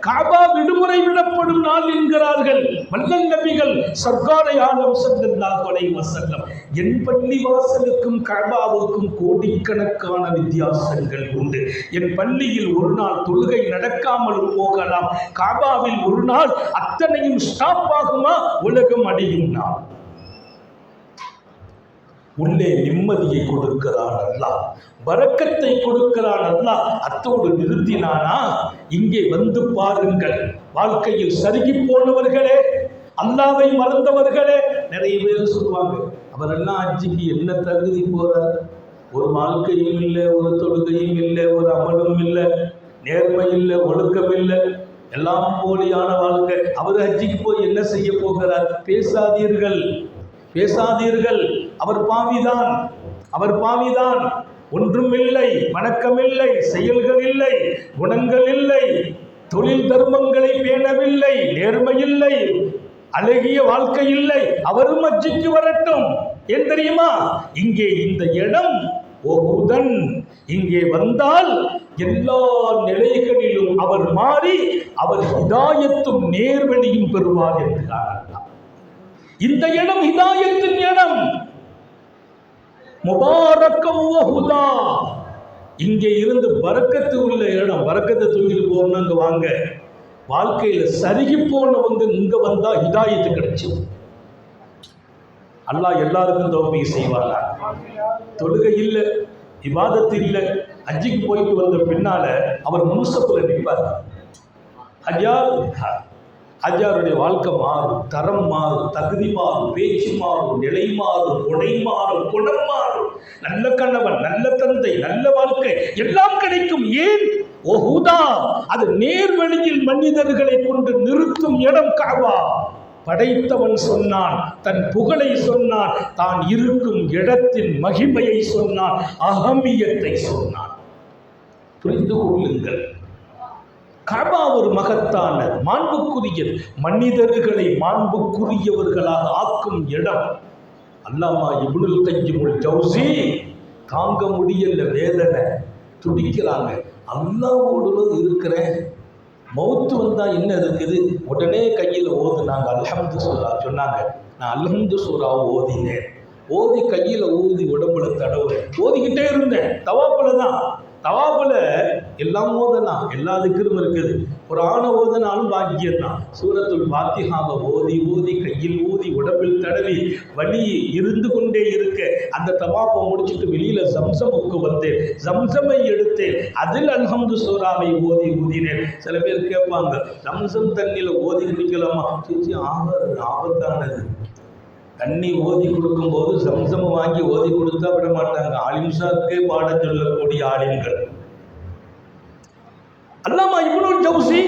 காபா விடுமுறை விடப்படும் நாள் என்கிறார்கள் வல்லல் நபிகள் சர்க்காரை ஆலம் ஸல்லல்லாஹு அலைஹி வஸல்லம். என் பள்ளி வாசலுக்கும் காபாவுக்கும் கோடிக்கணக்கான வித்தியாசங்கள் உண்டு. என் பள்ளியில் ஒரு நாள் தொழுகை நடக்காமலும் போகலாம். காபாவில் ஒரு நாள் அத்தனையும் ஸ்டாப் ஆகுமா? உலகம் அடியும் நாள். உள்ளே நிம்மதியை கொடுக்கிறான் அல்லாஹ், பரக்கத்தை கொடுக்கிறான் அல்லாஹ். அத்தோடு நிறுத்தினானா? இங்கே வந்து பாருங்கள், வாழ்க்கையில் சருகி போனவர்களே, அல்லாவை மறந்தவர்களே நிறைய பேர் சொல்லுவாங்க, அவரெல்லாம் ஹஜ்ஜிக்கு என்ன தகுதி போறார்? ஒரு வாழ்க்கையும் இல்லை, ஒரு தொழுகையும் இல்லை, ஒரு அமலும் இல்லை, நேர்மை இல்லை, ஒழுக்கம் இல்லை, எல்லாம் போலியான வாழ்க்கை. அவர் ஹஜ்ஜிக்கு போய் என்ன செய்ய போகிறார்? பேசாதீர்கள், பேசாதீர்கள். அவர் பாவிதான், அவர் பாவிதான். ஒன்றும் இல்லை, வணக்கம் இல்லை, செயல்கள் இல்லை, குணங்கள் இல்லை, தொழில் தர்மங்களை பேணவில்லை, நேர்மை இல்லை, அழகிய வாழ்க்கை இல்லை. அவரும் ஹஜ்ஜிக்கு வரட்டும். ஏன் தெரியுமா? இங்கே இந்த இடம் உஹுதன். இங்கே வந்தால் எல்லா நிலைகளிலும் அவர் மாறி அவர் ஹிதாயத்தும் நேர்வழியும் பெறுவார் என்கிறார். இந்த இடம் ஹிதாயத்தின் இடம். முபாரக்கம் வஹுதா. இங்கே இருந்து பரக்கத்து உள்ள இடம். பரக்கத்தை தூக்கிட்டு போகணும், அங்க வாங்க. வாழ்க்கையில சருகி போனவங்க இங்க வந்தா ஹிதாயத்து கிடைச்சு. அல்லாஹ் எல்லாருக்கும் தௌஃபீக் செய்வாங்க. தொழுகை இல்லை, இபாதத்து இல்லை, ஹஜ்ஜிக்கு போயிட்டு வந்த பின்னால அவர் முன்சப்புல நிற்பார். ஹஜ்ஜாருடைய வாழ்க்கை மாறும், தரம் மாறும், தகுதி மாறும், பேச்சு மாறும், நிலை மாறும், கொடை மாறும், குணம் மாறும். நல்ல கணவன், நல்ல தந்தை, நல்ல வாழ்க்கை எல்லாம் கிடைக்கும். ஏன்? உஹுதா. அது நேர்வழியில் மனிதர்களை கொண்டு நிறுத்தும் இடம் கஅபா. படைத்தவன் சொன்னான், தன் புகழை சொன்னான், தான் இருக்கும் இடத்தின் மகிமையை சொன்னான், அகமியத்தை சொன்னான். புரிந்து கொள்ளுங்கள், கஅபா ஒரு மகத்தான மாண்புக்குரிய, மனிதர்களை மாண்புக்குரியவர்களாக ஆக்கும் இடம். அல்லாமா இப்னுல் கையிமுல் ஜௌஸி தாங்க முடியல, வேதனை, துடிக்கிறாங்க. அல்லாஹ்வோடு இருக்கிறேன், மௌத்து வந்தா என்ன இருக்குது? உடனே கையில் ஓதுனாங்க அல்ஹம்து சூரா. சொன்னாங்க, நான் அல்ஹம்து சூராவை ஓதினேன். ஓதி கையில் ஊதி உடம்புல தடவுறேன். ஓதிக்கிட்டே இருந்தேன். தவாப்புல தான், தவாப்புல எல்லாம் ஓதலாம், எல்லா திக்ரும் இருக்குது. குர்ஆனை ஓதினாலும் பாக்கியம் தான். சூரத்துல் ஃபாத்திஹாவை ஓதி ஓதி கையில் ஊதி உடம்பில் தடவி வலி இருந்து கொண்டே இருக்க அந்த தவாப்பை முடிச்சுட்டு வெளியில ஜம்சமுக்கு வந்தேன். ஜம்சமை எடுத்தேன், அதில் அல்ஹம்து சூராவை ஓதி ஊதினேன். சில பேர் கேட்பாங்க, ஜம்சம் தண்ணியில் ஓதி குடிக்கலாமா? ஆபத்தானது. தண்ணி ஓதி கொடுக்கும்போது ஜம்சம் வாங்கி ஓதி கொடுத்தா விட மாட்டாங்க. ஆலிம்சாக்கே பாடம் சொல்லக்கூடிய ஆலிம்கள். அல்லாமா இப்னுல் ஜௌஸி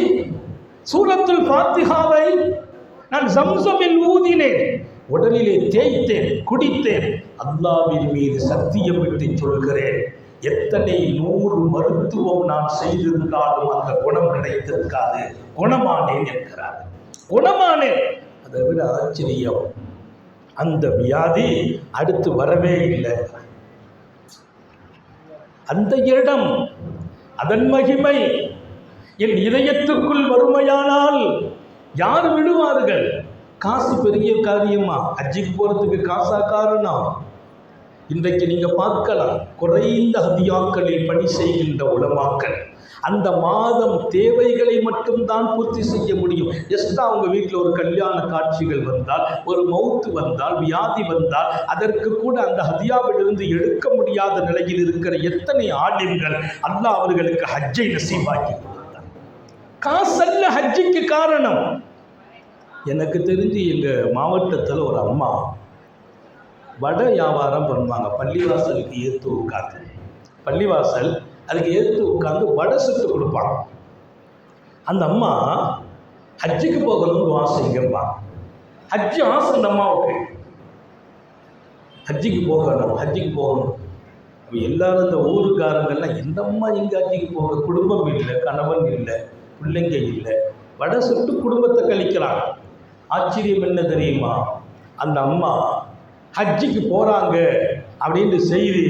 சூரத்துல் ஃபாத்திஹாவை நான் ஜம்சமில் ஊதினேன், உடலிலே தேய்த்தேன், குடித்தேன். அல்லாஹ்வின் மீது சத்தியமிட்டு சொல்கிறேன், எத்தனை 100 மருத்துவம் நான் செய்திருந்தாலும் அந்த குணம் கிடைத்திருக்காது. குணமானேன் என்கிறார். குணமானேன். அதை விட ஆச்சரியம், அந்த வியாதி அடுத்து வரவே இல்லை. அந்த இடம், அதன் மகிமை என் இதயத்துக்குள் வறுமையானால் யார் விடுவார்கள்? காசு பெரிய காரியமா? ஹஜ்ஜிக்கு போறதுக்கு காசா காரணம்? இன்றைக்கு நீங்க பார்க்கலாம், குறைந்த ஹதியாக்களில் பணி செய்கின்ற உலமாக்கள் அந்த மாதம் தேவைகளை மட்டும்தான் பூர்த்தி செய்ய முடியும். ஜஸ்ட் அவங்க வீட்டில் ஒரு கல்யாண காட்சிகள் வந்தால், ஒரு மௌத்து வந்தால், வியாதி வந்தால், அதற்கு கூட அந்த ஹதியாவிலிருந்து எடுக்க முடியாத நிலையில் இருக்கிற எத்தனை ஆலிம்கள் அல்லாஹ் அவர்களுக்கு ஹஜ்ஜை நசீபாக்கி கொடுத்தார். காசல்ல ஹஜ்ஜிக்கு காரணம். எனக்கு தெரிஞ்சு எங்கள் மாவட்டத்தில் ஒரு அம்மா வடை வியாபாரம் பண்ணுவாங்க. பள்ளிவாசலுக்கு ஏற்று உட்காந்து, பள்ளிவாசல் அதுக்கு ஏற்று உட்காந்து வடை சுட்டு கொடுப்பாங்க. அந்த அம்மா ஹஜ்ஜுக்கு போகணும்னு ஆசைங்கம்மா. ஹஜ்ஜு ஆசை அந்த அம்மாவுக்கு, ஹஜ்ஜுக்கு போகணும், ஹஜ்ஜுக்கு போகணும். எல்லாரும் இந்த ஊருக்காரங்கள்லாம், எந்த அம்மா எங்கே ஹஜ்ஜுக்கு போக? குடும்பம் இல்லை, கணவன் இல்லை, பிள்ளைங்க இல்லை, வடை சுட்டு குடும்பத்தை கழிக்கிறாங்க. ஆச்சரியம் என்ன தெரியுமா? அந்த அம்மா ஹஜ்ஜுக்கு போகிறாங்க அப்படின்னு செய்தி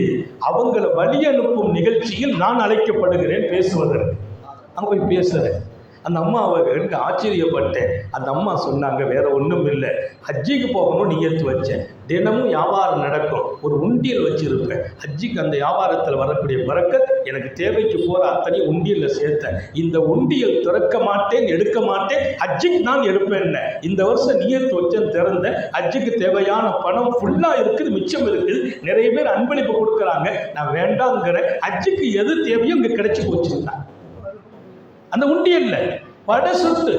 அவங்கள வழி அனுப்பும் நிகழ்ச்சியில் நான் அழைக்கப்படுகிறேன் பேசுவதற்கு. அங்கே போய் பேசுகிறேன். அந்த அம்மாவை எனக்கு ஆச்சரியப்பட்டேன். அந்த அம்மா சொன்னாங்க, வேற ஒன்றும் இல்லை, ஹஜ்ஜிக்கு போகணும் நியத்து வச்சேன், தினமும் வியாபாரம் நடக்கும், ஒரு உண்டியல் வச்சிருப்பேன், ஹஜ்ஜிக்கு அந்த வியாபாரத்தில் வரக்கூடிய பரக்கத் எனக்கு தேவைக்கு போகிற அத்தனை உண்டியலில் சேர்த்தேன், இந்த உண்டியல் திறக்க மாட்டேன், எடுக்க மாட்டேன், ஹஜ்ஜிக்கு நான் எடுப்பேன். இந்த வருஷம் நியத்து வச்சேன், திறந்த ஹஜ்ஜுக்கு தேவையான பணம் ஃபுல்லாக இருக்குது, மிச்சம் இருக்குது, நிறைய பேர் அன்பளிப்பு கொடுக்குறாங்க, நான் வேண்டாங்கிற, ஹஜ்ஜுக்கு எது தேவையோ இங்கே கிடைச்சி போச்சுன்னா அந்த உண்டியல்ல பட சொத்து,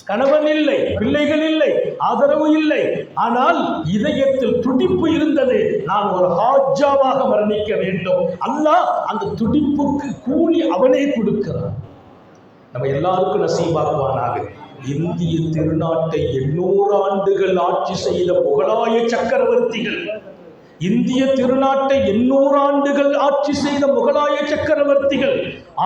கணவன் இல்லை, பிள்ளைகள் இல்லை, ஆதரவு இல்லை, ஆனால் இதயத்தில் துடிப்பு இருந்தது, நான் ஒரு ஹாஜாவாக மரணிக்க வேண்டும். அல்லாஹ் அந்த துடிப்புக்கு கூலி அவனே கொடுக்கிறான். நம்ம எல்லாருக்கும் நசீபாக்குவானாக. இந்திய திருநாட்டை 800 ஆண்டுகள் ஆட்சி செய்த முகலாய சக்கரவர்த்திகள், இந்திய திருநாட்டை 800 ஆண்டுகள் ஆட்சி செய்த முகலாய சக்கரவர்த்திகள்,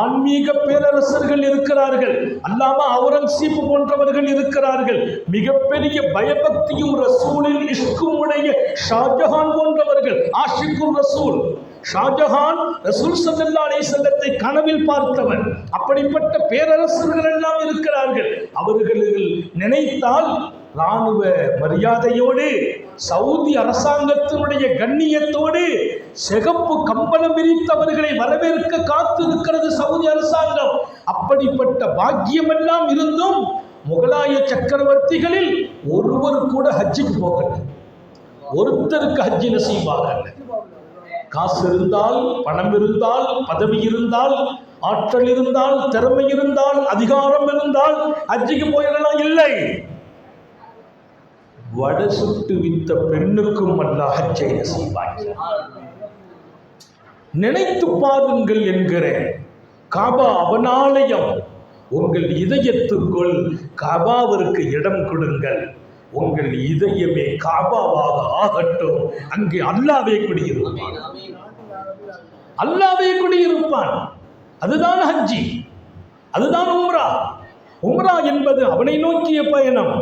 ஆன்மீக பேரரசர்கள் இருக்கிறார்கள், அல்லாமா அவுரங்கசீப் போன்றவர்கள் இருக்கிறார்கள், மிகப்பெரிய பயபக்தியும் ரசூலின் இஷ்கும் உடைய ஷாஜஹான் போன்றவர்கள், ஆஷிகுர் ரசூல் ஷாஜஹான் ரசூல் ஸல்லல்லாஹு அலைஹி வஸல்லத்தை கனவில் பார்த்தவர். அப்படிப்பட்ட பேரரசர்கள் எல்லாம் இருக்கிறார்கள். அவர்கள் நினைத்தால் இராணுவ மரியாதையோடு, சவுதி அரசாங்கத்தினுடைய கண்ணியத்தோடு சிகப்பு கம்பளம் விரித்தவர்களை வரவேற்க காத்திருக்கிறது சவுதி அரசாங்கம். அப்படிப்பட்ட பாக்கியமெல்லாம் இருந்தும் முகலாய சக்கரவர்த்திகளில் ஒருவர் கூட ஹஜ்ஜுக்கு போகல, ஒருத்தருக்கு ஹஜ்ஜி நசீபாகல. காசு இருந்தால், பணம் இருந்தால், பதவி இருந்தால், ஆற்றல் இருந்தால், திறமை இருந்தால், அதிகாரம் இருந்தால் ஹஜ்ஜுக்கு போயிடலாம். இல்லை, வடை சுட்டு வித்த பெண்ணுக்கும் அல்லாஹ் ஹஜ்ஜை நசீபாக்கினான். நினைத்து பாருங்கள் என்கிறேன். காபா அவனாலயம், உங்கள் இதயத்துக்குள் காபாவிற்கு இடம் கொடுங்கள், உங்கள் இதயமே காபாவாக ஆகட்டும். அங்கே அல்லாஹ்வே குடியிருப்பான், அல்லாஹ்வே குடியிருப்பான். அதுதான் ஹஜ்ஜி, அதுதான் உம்ரா. உம்ரா என்பது அவனை நோக்கிய பயணம்.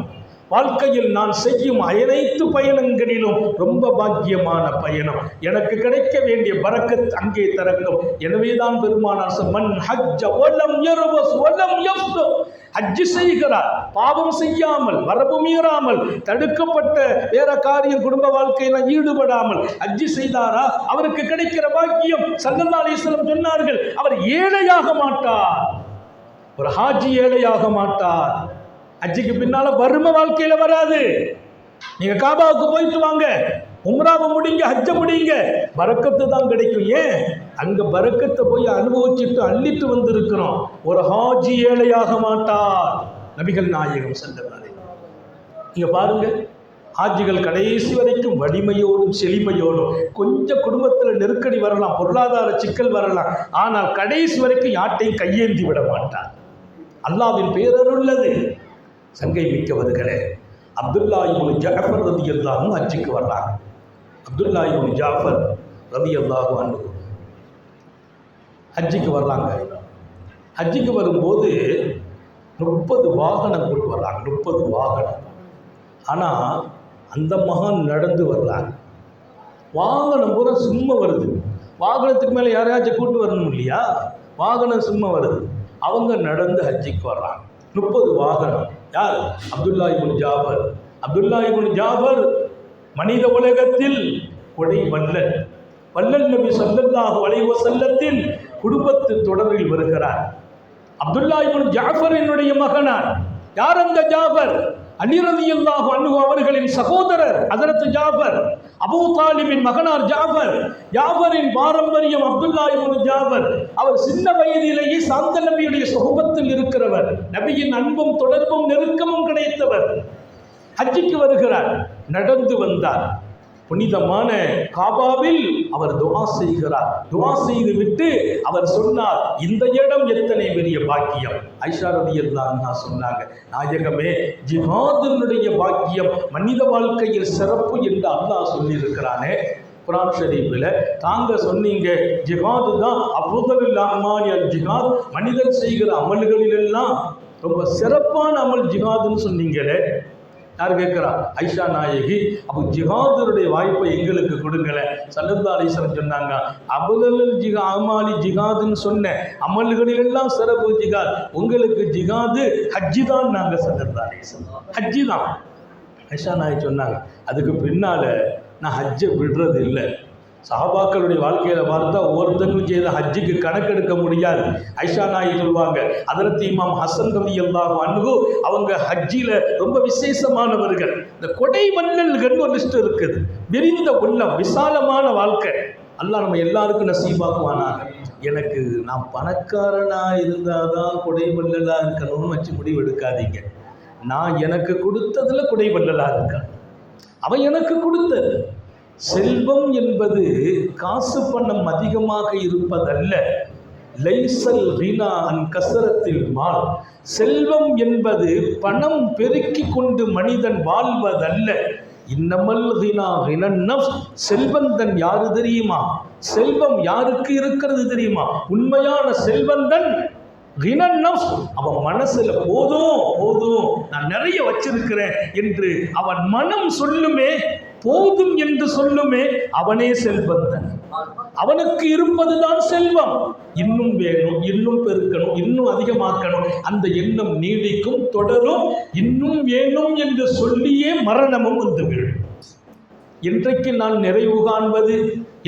வாழ்க்கையில் நான் செய்யும் அனைத்து பயணங்களிலும் ரொம்ப பாக்கியமான பயணம். எனக்கு கிடைக்க வேண்டிய பரக்கத் அங்கே திறக்கும். எனவேதான் பெருமானார் மன் ஹஜ்ஜ வலம் யர்வஸ் வலம் யஃப்து, ஹஜ் செய்கிறார், பாவம் செய்யாமல், வரம்பு மீறாமல், தடுக்கப்பட்ட வேற காரியம் குடும்ப வாழ்க்கையில ஈடுபடாமல் ஹஜ் செய்தாரா, அவருக்கு கிடைக்கிற பாக்கியம். ஸல்லல்லாஹு அலைஹி வஸல்லம் சொன்னார்கள், அவர் ஏழையாக மாட்டார். ஒரு ஹாஜி ஏழையாக மாட்டார். ஹஜ்ஜுக்கு பின்னால வறுமை வாழ்க்கையில வராது. நீங்க காபாவுக்கு போயிட்டு வாங்க, உம்ராவை முடிங்க, ஹஜ்ஜ முடிங்க, பரக்கத்து தான் கிடைக்கும். ஏன்? அங்க பரக்கத்தை போய் அனுபவிச்சுட்டு அள்ளிட்டு வந்திருக்கிறோம். ஒரு ஹாஜி ஏழையாக மாட்டார். நபிகள் நாயகம் ஸல்லல்லாஹு அலைஹி வஸல்லம். நீங்க பாருங்க, ஹாஜிகள் கடைசி வரைக்கும் வலிமையோடும் செழிமையோடும், கொஞ்சம் குடும்பத்தில் நெருக்கடி வரலாம், பொருளாதார சிக்கல் வரலாம், ஆனால் கடைசி வரைக்கும் யாட்டையும் கையேந்தி விட மாட்டார். அல்லாஹ்வின் பேரருள்ளது. சங்கை மிக்கவர்களே, அப்துல்லா இப்னு ஜஅஃபர் ரலியல்லாஹு அன்ஹு ஹஜ்ஜுக்கு வர்றாங்க. அப்துல்லா இப்னு ஜஅஃபர் ரலியல்லாஹு அன்ஹு ஹஜ்ஜுக்கு வர்றாங்க. ஹஜ்ஜுக்கு வரும்போது 30 வாகனம் கொண்டு வர்றாங்க, 30 வாகனம். ஆனால் அந்த மகான் நடந்து வர்றாங்க. வாகனம் பூரா சும்மா வருது. வாகனத்துக்கு மேலே யாரையாச்சும் கூட்டு வரணும் இல்லையா? வாகனம் சும்மா வருது. அவங்க நடந்து ஹஜ்ஜுக்கு வர்றாங்க. 30 வாகனம். யார்? அப்துல்லா இப்னு ஜாஃபர். அப்துல்லா இப்னு ஜாஃபர் மனித உலகத்தில் கொடை வல்லல். வல்லல் நபி ஸல்லல்லாஹு அலைஹி வஸல்லத்தின் குடும்பத்து தொடரில் வருகிறார். அப்துல்லா இப்னு ஜாஃபர் என்னுடைய மகனார். யார் அந்த ஜாஃபர்? அலி ரலியல்லாஹு அன்ஹு அவர்களின் சகோதரர் ஹஜ்ரத் ஜாஃபர், அபூ தாலிபின் மகனார் ஜாஃபர். ஜாஃபரின் பாரம்பரியம் அப்துல்லா இப்னு ஜாஃபர். அவர் சின்ன வயதிலேயே சாந்த நபியுடைய சுஹபத்தில் இருக்கிறவர், நபியின் அன்பும் தொடர்பும் நெருக்கமும் கிடைத்தவர். ஹஜ்ஜுக்கு வருகிறார், நடந்து வந்தார். புனிதமான காபாவில் அவர் துஆ செய்கிறார். துஆ செய்து விட்டு அவர் சொன்னார், இந்த இடம் எத்தனை பெரிய பாக்கியம். ஆயிஷா ரலியல்லாஹு அன்ஹா சொன்னாங்க, நாயகமே, ஜிஹாதினுடைய பாக்கியம் மனித வாழ்க்கையில் சிறப்பு என்று அல்லாஹ் சொல்லியிருக்கிறானே குர்ஆன் ஷரீஃபில். தாங்க சொன்னீங்க ஜிஹாது தான் அஃதலுல் அமாலி அல் ஜிஹாத், மனிதன் செய்கிற அமல்களிலெல்லாம் ரொம்ப சிறப்பான அமல் ஜிஹாதுன்னு சொன்னீங்களே. யார் கேட்குறா? ஐஷா நாயகி. அப்போ ஜிஹாதுடைய வாய்ப்பை எங்களுக்கு கொடுங்களேன். ஸல்லல்லாஹு அலைஹி வஸல்லம் சொன்னாங்க, அபுதல் அமாலி ஜிஹாதுன்னு சொன்ன அமல்களிலெல்லாம் சிறப்பு ஜிஹாத், உங்களுக்கு ஜிஹாது ஹஜ்ஜி தான். நாங்கள் ஸல்லல்லாஹு அலைஹி வஸல்லம் ஹஜ்ஜி தான். ஐஷா நாயகி சொன்னாங்க, அதுக்கு பின்னால் நான் ஹஜ்ஜை விடுறது இல்லை. சஹாபாக்களுடைய வாழ்க்கையில் பார்த்தா ஒவ்வொருத்தங்களும் செய்த ஹஜ்ஜுக்கு கணக்கெடுக்க முடியாது. ஐஷா நாயகி சொல்லுவாங்க, ஹதரத் இமாம் ஹசன் ரலியல்லாஹு அன்ஹு அவங்க ஹஜ்ஜில் ரொம்ப விசேஷமானவர்கள். இந்த கொடை வள்ளல்கள் ஒரு லிஸ்ட் இருக்குது. விரிந்த உள்ளம், விசாலமான வாழ்க்கை. அல்லாஹ் நம்ம எல்லாருக்கும் நசீபாக்குவானாக. எனக்கு நான் பணக்காரனாக இருந்தால் தான் கொடை வள்ளலாக இருக்கணும்னு வச்சு முடிவு எடுக்காதீங்க. நான் எனக்கு கொடுத்ததில் கொடை வள்ளலாக இருக்கேன். அவன் எனக்கு கொடுத்தது. செல்வம் என்பது காசு பணம் அதிகமாக இருப்பதல்ல. லைசல் கினா அன் கஸரத்தில் மால். செல்வம் என்பது பணம் பெருக்கி கொண்டு மனிதன் வாழ்வதல்ல. இன்னமல் கினா கினன் நஃப்ஸ். செல்வந்தன் யாரு தெரியுமா? செல்வம் யாருக்கு இருக்கிறது தெரியுமா? உண்மையான செல்வந்தன் கினன் நஃப்ஸ். அவன் மனசுல போதும் போதும் நான் நிறைய வச்சிருக்கிறேன் என்று அவன் மனம் சொல்லுமே, போதும் என்று சொல்லுமே, அவனே செல்வந்தன். அவனுக்கு இருப்பதுதான் செல்வம். இன்னும் வேணும், இன்னும் பெருக்கணும், இன்னும் அதிகமாக்கணும். அந்த எண்ணம் நீடிக்கும், தொடரும். இன்னும் வேணும் என்று சொல்லியே மரணமும் வந்துவிடும். என்றைக்கு நான் நிறைவு காண்பது,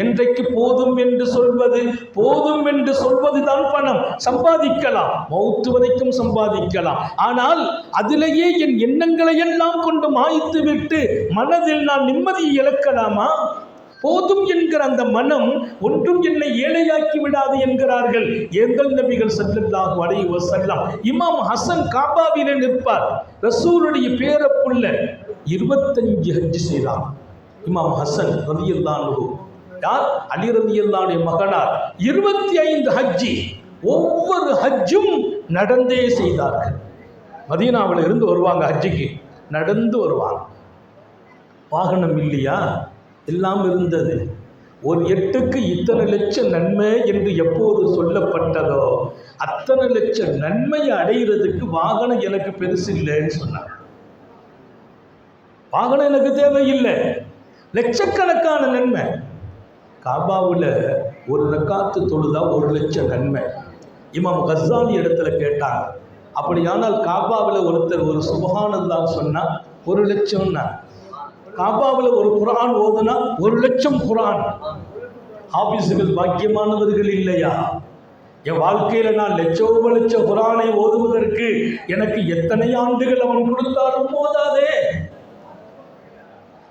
என்றைக்கு போதும் என்று சொல்வது, போதும் என்று சொல்வது தான் பணம். சம்பாதிக்கலாம், மௌத்து வரைக்கும் சம்பாதிக்கலாம். ஆனால் அதிலேயே என் எண்ணங்களை எல்லாம் கொண்டு மாய்த்து விட்டு மனதில் நான் நிம்மதியை இழக்கலாமா? போதும் என்கிற அந்த மனம் ஒன்றும் என்னை ஏழையாக்கி விடாது என்கிறார்கள் எங்கள் நபிகள் ஸல்லல்லாஹு அலைஹி வஸல்லம். இமாம் ஹசன் காபாவிலே நிற்பார். ரசூலுடைய பேரப்புள்ள 25 ஹஜ் செய்தார். இமாம் ஹசன் ரலியல்லாஹு அன்ஹு, யார்? அலி ரலியல்லாஹு மகனார். 25 ஹஜ்ஜி. ஒவ்வொரு ஹஜ்ஜும் நடந்தே செய்தார்கள். மதீனாவில் இருந்து வருவாங்க ஹஜ்ஜிக்கு, நடந்து வருவாங்க. வாகனம் இல்லையா, எல்லாம் இருந்தது. ஒரு எட்டுக்கு இத்தனை லட்சம் நன்மை என்று எப்போது சொல்லப்பட்டதோ அத்தனை லட்சம் நன்மையை அடைகிறதுக்கு வாகனம் எனக்கு பெருசு இல்லைன்னு சொன்னார். வாகனம் எனக்கு தேவையில்லை, லட்சக்கணக்கான நன்மை. காபாவில் ஒரு ரக்காத்து தொழுதா 1 லட்சம் நன்மை. இமாம் கஸ்ஸாலி இடத்துல கேட்டாங்க, அப்படியானால் காபாவில் ஒருத்தர் ஒரு சுப்ஹானல்லாஹ் சொன்னா 1 லட்சம்னா, காபாவில் ஒரு குர்ஆன் ஓதுனா 1 லட்சம் குர்ஆன். ஹாஃபிஸுகள் பாக்கியமானவர்கள் இல்லையா? என் வாழ்க்கையில் நான் லட்ச குர்ஆனை ஓதுவதற்கு எனக்கு எத்தனை ஆண்டுகள் அவன் கொடுத்தாலும் போதாதே.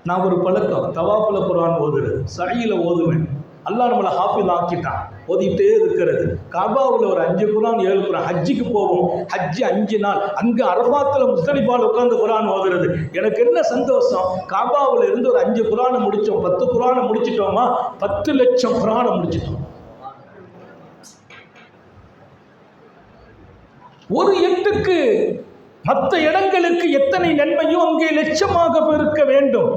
நான் ஒரு பழக்கம், தவாஃபில் குர்ஆன் ஓதுறது, சஹீல ஓதுவேன். அல்லாஹ் நம்மளை ஹாஃபிஸ் ஆக்கிட்டான், ஓதிட்டே இருக்கிறது. காபாவில் ஒரு 5 குர்ஆன் 7 குர்ஆன். ஹஜ்ஜிக்கு போவோம், ஹஜ்ஜி 5 நாள் அங்கே அரஃபாத்தில் முஸ்தலிஃபாவில் உட்காந்து குர்ஆன் ஓதுறது. எனக்கு என்ன சந்தோஷம், காபாவில் இருந்து ஒரு 5 குர்ஆனை முடித்தோம், 10 குர்ஆனை முடிச்சிட்டோமா, 10 லட்சம் குர்ஆனை முடிச்சிட்டோம். ஒரு எட்டுக்கு மற்ற இடங்களுக்கு எத்தனை நன்மையோ அங்கே லட்சமாக பெருக்க வேண்டும்.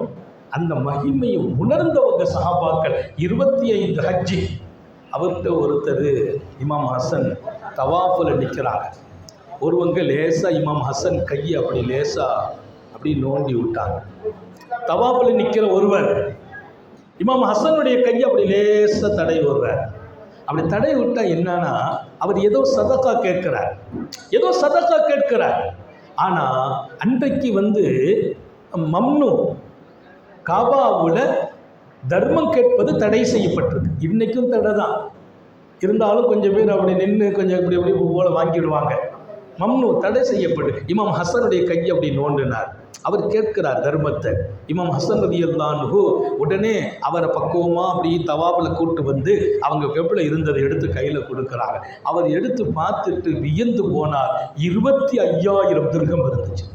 அந்த மகிமையை உணர்ந்தவங்க சஹாபாக்கள். 25 ஹஜ்ஜி. அவர்கிட்ட ஒருத்தர் இமாம் ஹசன் தவாஃபில் நிற்கிறாங்க. ஒருவங்க லேசாக இமாம் ஹசன் கையை அப்படி லேசாக அப்படி நோண்டி விட்டாங்க. தவாஃபில் நிற்கிற ஒருவர் இமாம் ஹசனுடைய கையை அப்படி லேசாக தடை விடுறார். அப்படி தடை விட்டால் என்னன்னா, அவர் ஏதோ சதக்கா கேட்கிறார், ஏதோ சதக்கா கேட்கிறார். ஆனால் அன்றைக்கு மம்னு காபாவில் தர்மம் கேட்பது தடை செய்யப்பட்டிருக்கு. இன்றைக்கும் தடை தான். இருந்தாலும் கொஞ்சம் பேர் அப்படி நின்று கொஞ்சம் இப்படி அப்படி போல வாங்கிடுவாங்க. மம்னு தடை செய்யப்பட்டு இமாம் ஹசனுடைய கையை அப்படி நோண்டினார். அவர் கேட்கிறார் தர்மத்தை. இமாம் ஹசன் ரலியல்லாஹு அன்ஹு உடனே அவரை பக்குவமாக அப்படி தவாபில் கூட்டு வந்து அவங்க வெப்பில் இருந்ததை எடுத்து கையில் கொடுக்குறாங்க. அவர் எடுத்து பார்த்துட்டு வியந்து போனார். 25,000 திர்கம் இருந்துச்சு.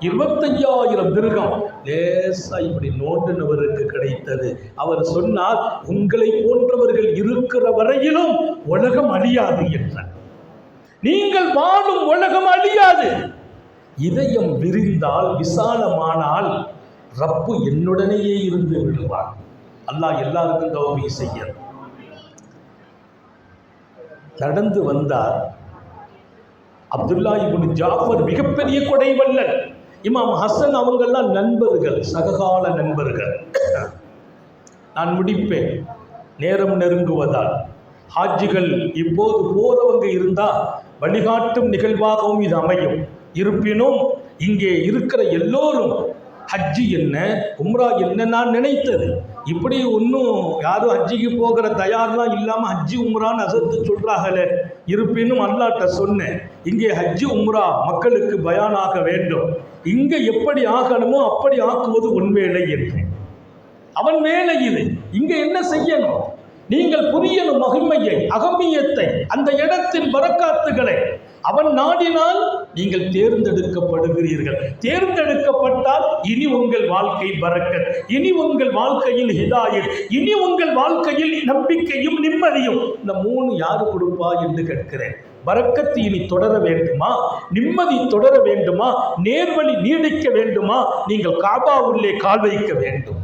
25,000 திர்கம் லேசா இப்படி நோண்டினவருக்கு கிடைத்தது. அவர் சொன்னார், உங்களை போன்றவர்கள் இருக்கிற வரையிலும் உலகம் அழியாது என்றார். நீங்கள் வாழும் உலகம் அழியாது. இதயம் விரிந்தால், விசாலமானால் ரப்பு என்னுடனேயே இருந்து விடுவார். அல்லாஹ் எல்லாருக்கும் தௌஃபீக் செய்ய. நடந்து வந்தார். அப்துல்லா இப்னு ஜாஃபர் மிகப்பெரிய கொடை வல்லல். இமாம் ஹசன் அவங்கெல்லாம் நண்பர்கள், சககால நண்பர்கள். நான் முடிப்பேன், நேரம் நெருங்குவதால். ஹாஜிகள் இப்போது போறவங்க இருந்தால் வழிகாட்டும் நிகழ்வாகவும் இது அமையும். இருப்பினும் இங்கே இருக்கிற எல்லோரும் ஹஜ்ஜி என்ன உம்ரா என்ன நான் நினைத்தது இப்படி ஒன்றும் யாரும் ஹஜ்ஜிக்கு போகிற தயார்லாம் இல்லாமல் ஹஜ்ஜி உம்ரான்னு அசத்து சொல்கிறாங்களே. இருப்பினும் அல்லாட்ட சொன்னேன், இங்கே ஹஜ்ஜி உம்ரா மக்களுக்கு பயானாக வேண்டும், இங்கே எப்படி ஆகணுமோ அப்படி ஆக்குவது உன் வேலை என்றேன். அவன் வேலை இது. இங்கே என்ன செய்யணும்? நீங்கள் புரியணும் மகிமையை, அகமியத்தை, அந்த இடத்தின் பரக்காத்துகளை. அவன் நாடினால் நீங்கள் தேர்ந்தெடுக்கப்படுகிறீர்கள். தேர்ந்தெடுக்கப்பட்டால் இனி உங்கள் வாழ்க்கை பரக்கத், இனி உங்கள் வாழ்க்கையில் ஹிதாயத், இனி உங்கள் வாழ்க்கையில் நம்பிக்கையும் நிம்மதியும். இந்த 3 யாரு கொடுப்பா என்று கேட்கிறேன். பரக்கத்து இனி தொடர வேண்டுமா? நிம்மதி தொடர வேண்டுமா? நேர்வழி நீடிக்க வேண்டுமா? நீங்கள் காபா உள்ளே கால் வைக்க வேண்டும்.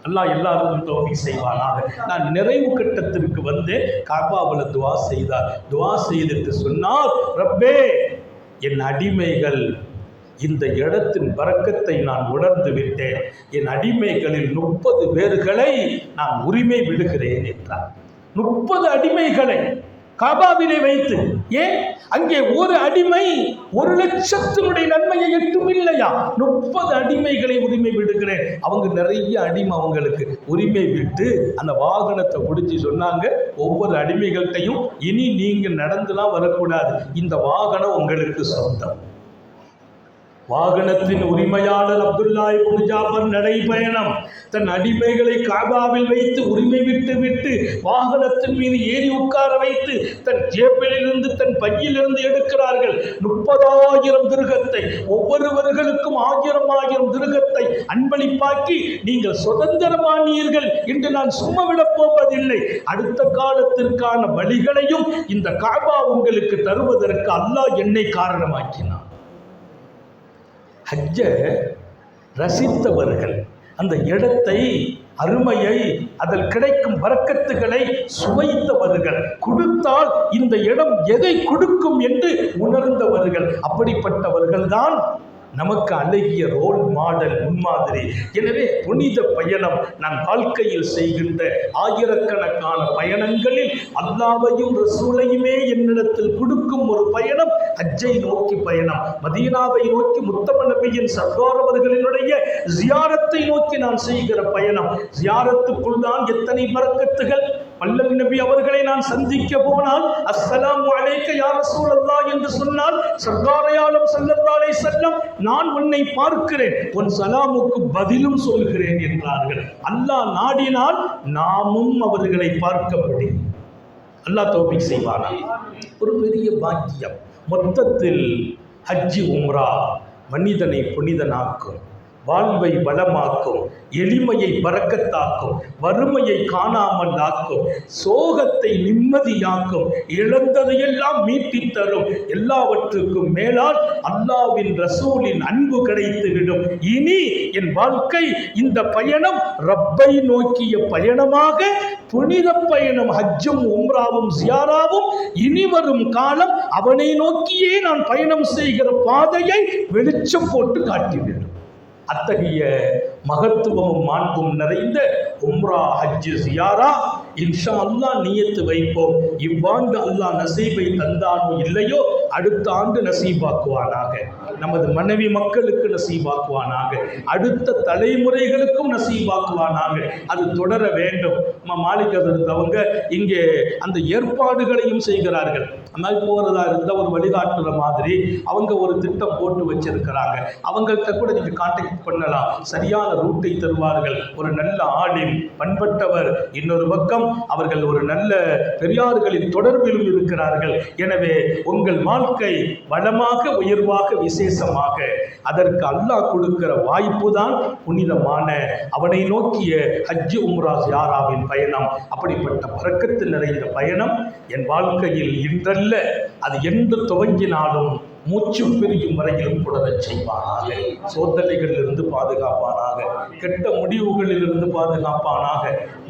அல்லாஹ் எல்லாருக்கும் தௌஃபீக் செய்வானாக. நான் நிறைவு கட்டத்திற்கு வந்து காபாவில் துவா செய்தார். துவா செய்துட்டு சொன்னார், ரப்பே, என் அடிமைகள் இந்த இடத்தின் பரக்கத்தை நான் உணர்ந்து விட்டேன். என் அடிமைகளில் 30 பேர்களை நான் உரிமை விடுகிறேன் என்றார். 30 அடிமைகளை காபாவிலே வைத்து. ஏன்? அங்கே ஒரு அடிமை 1,00,000 நன்மையை எட்டும் இல்லையா? 30 அடிமைகளை உரிமை விடுகிறேன். அவங்க நிறைய அடிமை, அவங்களுக்கு உரிமை விட்டு அந்த வாகனத்தை பிடிச்சி சொன்னாங்க, ஒவ்வொரு அடிமைகள்கிட்டையும் இனி நீங்க நடந்துலாம் வரக்கூடாது, இந்த வாகனம் உங்களுக்கு சொந்தம். வாகனத்தின் உரிமையாளர் அப்துல்லா இப்னு ஜாபர் நடைபயணம் தன் அடிமைகளை காபாவில் வைத்து உரிமை விட்டு வாகனத்தின் மீது ஏறி உட்கார வைத்து தன் ஜேபிலிருந்து தன் பையிலிருந்து எடுக்கிறார்கள் 30,000 திருகத்தை. ஒவ்வொருவர்களுக்கும் 1000 திருகத்தை அன்பளிப்பாக்கி நீங்கள் சுதந்திரமானீர்கள் என்று நான் சும்மா விடப் போவதில்லை, அடுத்த காலத்திற்கான வழிகளையும் இந்த காபா உங்களுக்கு தருவதற்கு அல்லாஹ் என்னை காரணமாக்கினான். ஹஜ்ஜ ரசித்தவர்கள், அந்த இடத்தை, அருமையை, அதில் கிடைக்கும் பரக்கத்துகளை சுவைத்தவர்கள், கொடுத்தால் இந்த இடம் எதை கொடுக்கும் என்று உணர்ந்தவர்கள், அப்படிப்பட்டவர்கள் தான் நமக்கு அழகிய ரோல் மாடல், முன்மாதிரி. எனவே புனித பயணம் நான் வாழ்க்கையில் செய்கின்ற ஆயிரக்கணக்கான பயணங்களில் அல்லாஹ்வையும் ரசூலையுமே என்னிடத்தில் கொடுக்கும் ஒரு பயணம் ஹஜ்ஜை நோக்கி பயணம். மதீனாவை நோக்கி முத்தம நபியின் சர்தார் அவர்களினுடைய ஜியாரத்தை நோக்கி நான் செய்கிற பயணம். ஜியாரத்துக்குள் தான் எத்தனை பரக்கத்துகள். பல்லவி நபி அவர்களை நான் சந்திக்க போனால் அஸ்ஸலாமு அலைக்க யா ரசூலல்லாஹ் என்று சொன்னால் சர்தாரையாலும் ஸல்லல்லாஹு அலைஹி வஸல்லம் நான் உன்னை பார்க்கிறேன், உன் சலாமுக்கு பதிலும் சொல்கிறேன் என்றார்கள். அல்லாஹ் நாடினால் நாமும் அவர்களை பார்க்க முடியும். அல்லாஹ் தௌஃபீக் செய்வானா. ஒரு பெரிய பாக்கியம். மொத்தத்தில் ஹஜ்ஜி உம்ரா மனிதனை புனிதனாக்கும், வாழ்வை வளமாக்கும், எளிமையை பரக்கத்தாக்கும், வறுமையை காணாமல் ஆக்கும், சோகத்தை நிம்மதியாக்கும், இழந்ததையெல்லாம் மீட்டி தரும். எல்லாவற்றுக்கும் மேலால் அல்லாஹ்வின் ரசூலின் அன்பு கிடைத்துவிடும். இனி என் வாழ்க்கை இந்த பயணம் ரப்பை நோக்கிய பயணமாக, புனித பயணம். ஹஜ்ஜும் உம்ராவும் ஜியாராவும் இனி வரும் காலம் அவனை நோக்கியே நான் பயணம் செய்கிற பாதையை வெளிச்சம் போட்டு காட்டிவிடும். அத்தகைய மகத்துவமும் மாண்பும் நிறைந்த உம்ரா ஹஜ் ஜியாரா இன்ஷா அல்லாஹ் நியத்து வைப்போம். இவ்வாண்டு அல்லாஹ் நசீபை தந்தானோ இல்லையோ அடுத்த ஆண்டு நசீபாக்குவானாக. நமது மனைவி மக்களுக்கு நசீபாக்குவானாக. அடுத்த தலைமுறைகளுக்கும் நசீபாக்குவானாக. அது தொடர வேண்டும். மாலிக் ஹஸரத் அவங்க இங்கே அந்த ஏற்பாடுகளையும் செய்கிறார்கள். மாதிரி போகிறதா இருந்தால் ஒரு வழிகாட்டுற மாதிரி அவங்க ஒரு திட்டம் போட்டு வச்சிருக்கிறாங்க. அவங்கள்ட்ட கூட நீங்கள் கான்டாக்ட் பண்ணலாம், சரியான ரூட்டை தருவார்கள். ஒரு நல்ல ஆலிம், பண்பட்டவர். இன்னொரு பக்கம் அவர்கள் ஒரு நல்ல பெரியார்களின் தொடர்பிலும் இருக்கிறார்கள். எனவே உங்கள் வாழ்க்கை வளமாக, உயர்வாக, விசேஷமாக அதற்கு அல்லாஹ் கொடுக்கிற வாய்ப்பு தான் புனிதமான அவனை நோக்கிய ஹஜ் உம்ரா ஜியாராவின் பயணம். அப்படிப்பட்ட பரக்கத்து நிறைந்த பயணம் என் வாழ்க்கையில் இன்றல்ல, அது என்று துவங்கினாலும் மூச்சு பிரியும் வரையிலும் தொடரச் செய்வானாக. சோதனைகளிலிருந்து பாதுகாப்பானாக, கெட்ட முடிவுகளிலிருந்து பாதுகாப்பானாக.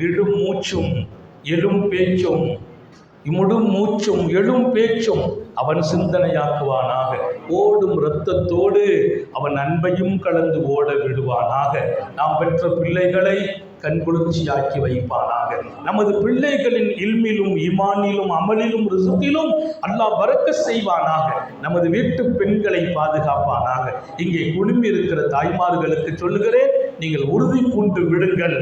இடும் மூச்சும் எழும் பேச்சும் இம்முடும் மூச்சும் எழும் பேச்சும் அவன் சிந்தனையாக்குவானாக. ஓடும் இரத்தத்தோடு அவன் அன்பையும் கலந்து ஓட விடுவானாக. நாம் பெற்ற பிள்ளைகளை கண்குளிர்ச்சியாக்கி வைப்பானாக. நமது பிள்ளைகளின் இல்மிலும் ஈமானிலும் அமலிலும் ரிசுக்கிலும் அல்லாஹ் பரக்கத் செய்வானாக. நமது வீட்டு பெண்களை பாதுகாப்பானாக. இங்கே குழுமி இருக்கிற தாய்மார்களுக்கு சொல்லுகிறேன், நீங்கள் உறுதி பூண்டு விடுங்கள்.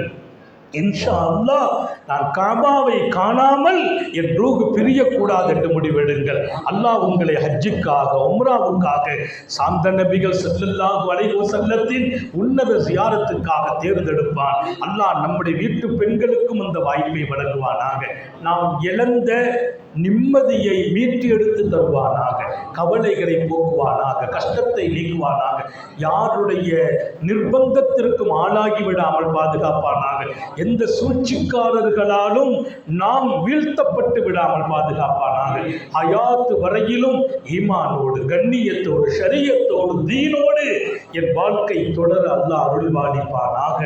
இன்ஷா அல்லாஹ் நான் காபாவை காணாமல் என் ரூஹ் பிரியக்கூடாது என்று முடிவெடுங்கள். அல்லாஹ் உங்களை ஹஜ்ஜுக்காக உம்ராவுக்காக சாந்த நபிகள் ஸல்லல்லாஹு அலைஹி வஸல்லத்தின் உன்னத ஜியாரத்துக்காக தேர்ந்தெடுப்பான். அல்லாஹ் நம்முடைய வீட்டு பெண்களுக்கும் அந்த வாய்ப்பை வழங்குவானாக. நாம் இழந்த நிம்மதியை மீட்டு எடுத்து தருவானாக. கவலைகளை போக்குவானாக. கஷ்டத்தை நீக்குவானாக. யாருடைய நிர்பந்தத்திற்கும் ஆளாகி விடாமல் பாதுகாப்பானாக. எந்த சூழ்ச்சிக்காரர்களாலும் நாம் வீழ்த்தப்பட்டு விடாமல் பாதுகாப்பானாக. ஹயாத்து வரையிலும் ஈமானோடு கண்ணியத்தோடு ஷரியத்தோடு தீனோடு என் வாழ்க்கை தொடர அல்லாஹ் அருள்வாளிப்பானாக.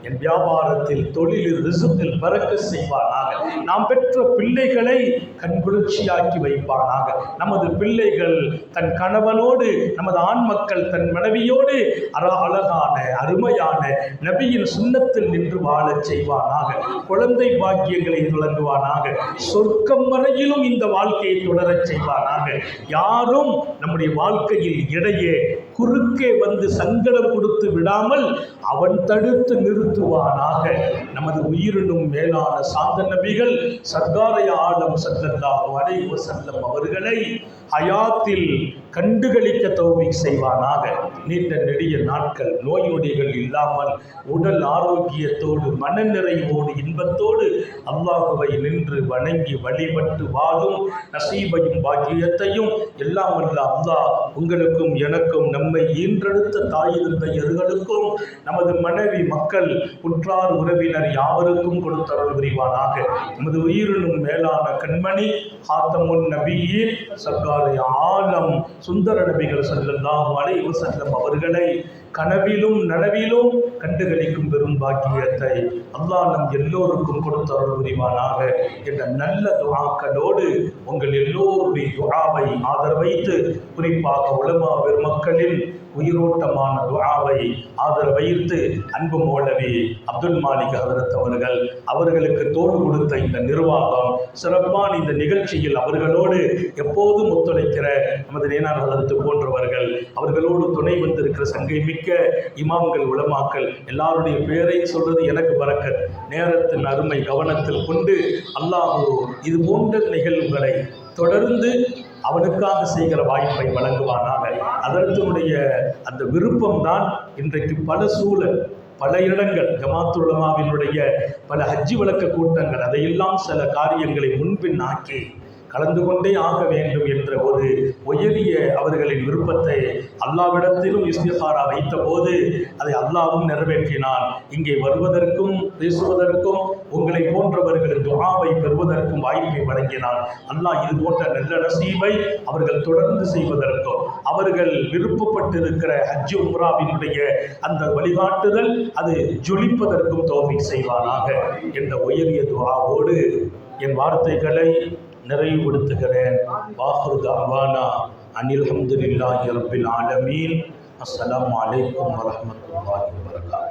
என் வியாபாரத்தில் தொழிலில் ரிசுக்கில் பரக்கத் செய்வானாக. நாம் பெற்ற பிள்ளைகளை கண்குளிர்ச்சியாக்கி வைப்பானாக. நமது பிள்ளைகள் தன் கணவனோடு, நமது ஆண் மக்கள் தன் மனைவியோடு அழகான அருமையான நபியின் சுன்னத்தில் நின்று வாழச் செய்வானாக. குழந்தை பாக்கியங்களை வழங்குவானாக. சொர்க்கம் வரையிலும் இந்த வாழ்க்கையை தொடரச் செய்வானாக. யாரும் நம்முடைய வாழ்க்கையில் இடையே குறுக்கே வந்து சங்கடம் கொடுத்து விடாமல் அவன் தடுத்து நிறுத்துவானாக. நமது உயிரினும் மேலான சாந்த நபிகள் சர்தாரை ஆலம் ஸல்லல்லாஹு அலைஹி வஸல்லம் அவர்களை ஹயாத்தில் கண்டுகளிக்க தௌஃபீக் செய்வானாக. நீண்ட நெடிய நாட்கள் நோய் நொடிகள் இல்லாமல் உடல் ஆரோக்கியத்தோடு மனநிறைவோடு இன்பத்தோடு அல்லாஹுவை நின்று வணங்கி வழிபட்டு வாழும் நசீபையும் பாக்கியத்தையும் எல்லாம் வல்ல அல்லாஹ் உங்களுக்கும் எனக்கும் நம்மை ஈன்றெடுத்த தாயின் தந்தையர்களுக்கும் நமது மனைவி மக்கள் உற்றார் உறவினர் யாவருக்கும் கொடுத்தருள் புரிவானாக. நமது உயிரினும் மேலான கண்மணி ஹாத்தமுன் நபியீன் சர்தாரை ஆலம் சுந்தர நபிகள் ஸல்லல்லாஹு அலைஹி வஸல்லம் அவர்களை கனவிலும் நனவிலும் கண்டுகளிக்கும் பெரும் பாக்கியத்தை அல்லாஹ் நம் எல்லோருக்கும் கொடுத்தருள் புரிவானாக என்ற நல்ல துஆக்களோடு உங்கள் எல்லோருடைய துஆவை ஆதரவைத்து, குறிப்பாக உலமா பெருமக்களின் உயிரோட்டமான துஆவை ஆதரவைத்து அன்பு மௌலவி அப்துல் மாலிக் ஹதரத் அவர்களுக்கு தோடு கொடுத்த இந்த நிர்வாகம் சிறப்பான இந்த நிகழ்ச்சியில் அவர்களோடு எப்போதும் ஒத்துழைக்கிற நமது நேனார் ஹதரத் போன்றவர்கள், அவர்களோடு துணை வந்திருக்கிற சங்கை மிக்க இமாம்கள் உலமாக்கள் எல்லாருடைய பேரை சொல்றது எனக்கு பரக்கத். நேரத்தின் அருமை கவனத்தில் கொண்டு அல்லாஹ் இது போன்ற நிகழ்வுகளை தொடர்ந்து அவனுக்காக செய்கிற வாய்ப்பை வழங்குவானாக. அதற்குடைய அந்த விருப்பம்தான் இன்றைக்கு பல சூழல், பல இடங்கள் ஜமாத்துல் உலமாவினுடைய பல ஹஜ்ஜி விளக்க கூட்டங்கள் அதையெல்லாம் சில காரியங்களை முன்பின் ஆக்கி கலந்து கொண்டே ஆக வேண்டும் என்ற ஒரு உயரிய அவர்களின் விருப்பத்தை அல்லாவிடத்திலும் இஸ்திகாரா வைத்த போது அதை அல்லாவும் நிறைவேற்றினான். இங்கே வருவதற்கும் பேசுவதற்கும் உங்களை போன்றவர்களின் துஆவை பெறுவதற்கும் வாய்ப்பை வழங்கினான். அல்லாஹ் இது போன்ற நல்ல நசீபை அவர்கள் தொடர்ந்து செய்வதற்கும் அவர்கள் விருப்பப்பட்டிருக்கிற ஹஜ் உம்ராவினுடைய அந்த வழிகாட்டுதல் அது ஜொலிப்பதற்கும் தௌஃபீக் செய்வானாக என்ற உயரிய துஆவோடு என் வார்த்தைகளை நிறைவுபடுத்துகிறேன். வாஹிரு தஅவானா அனில் ஹம்துலில்லாஹி ரப்பில் ஆலமீன். அஸ்ஸலாமு அலைக்கும் வரஹ்மத்துல்லாஹி.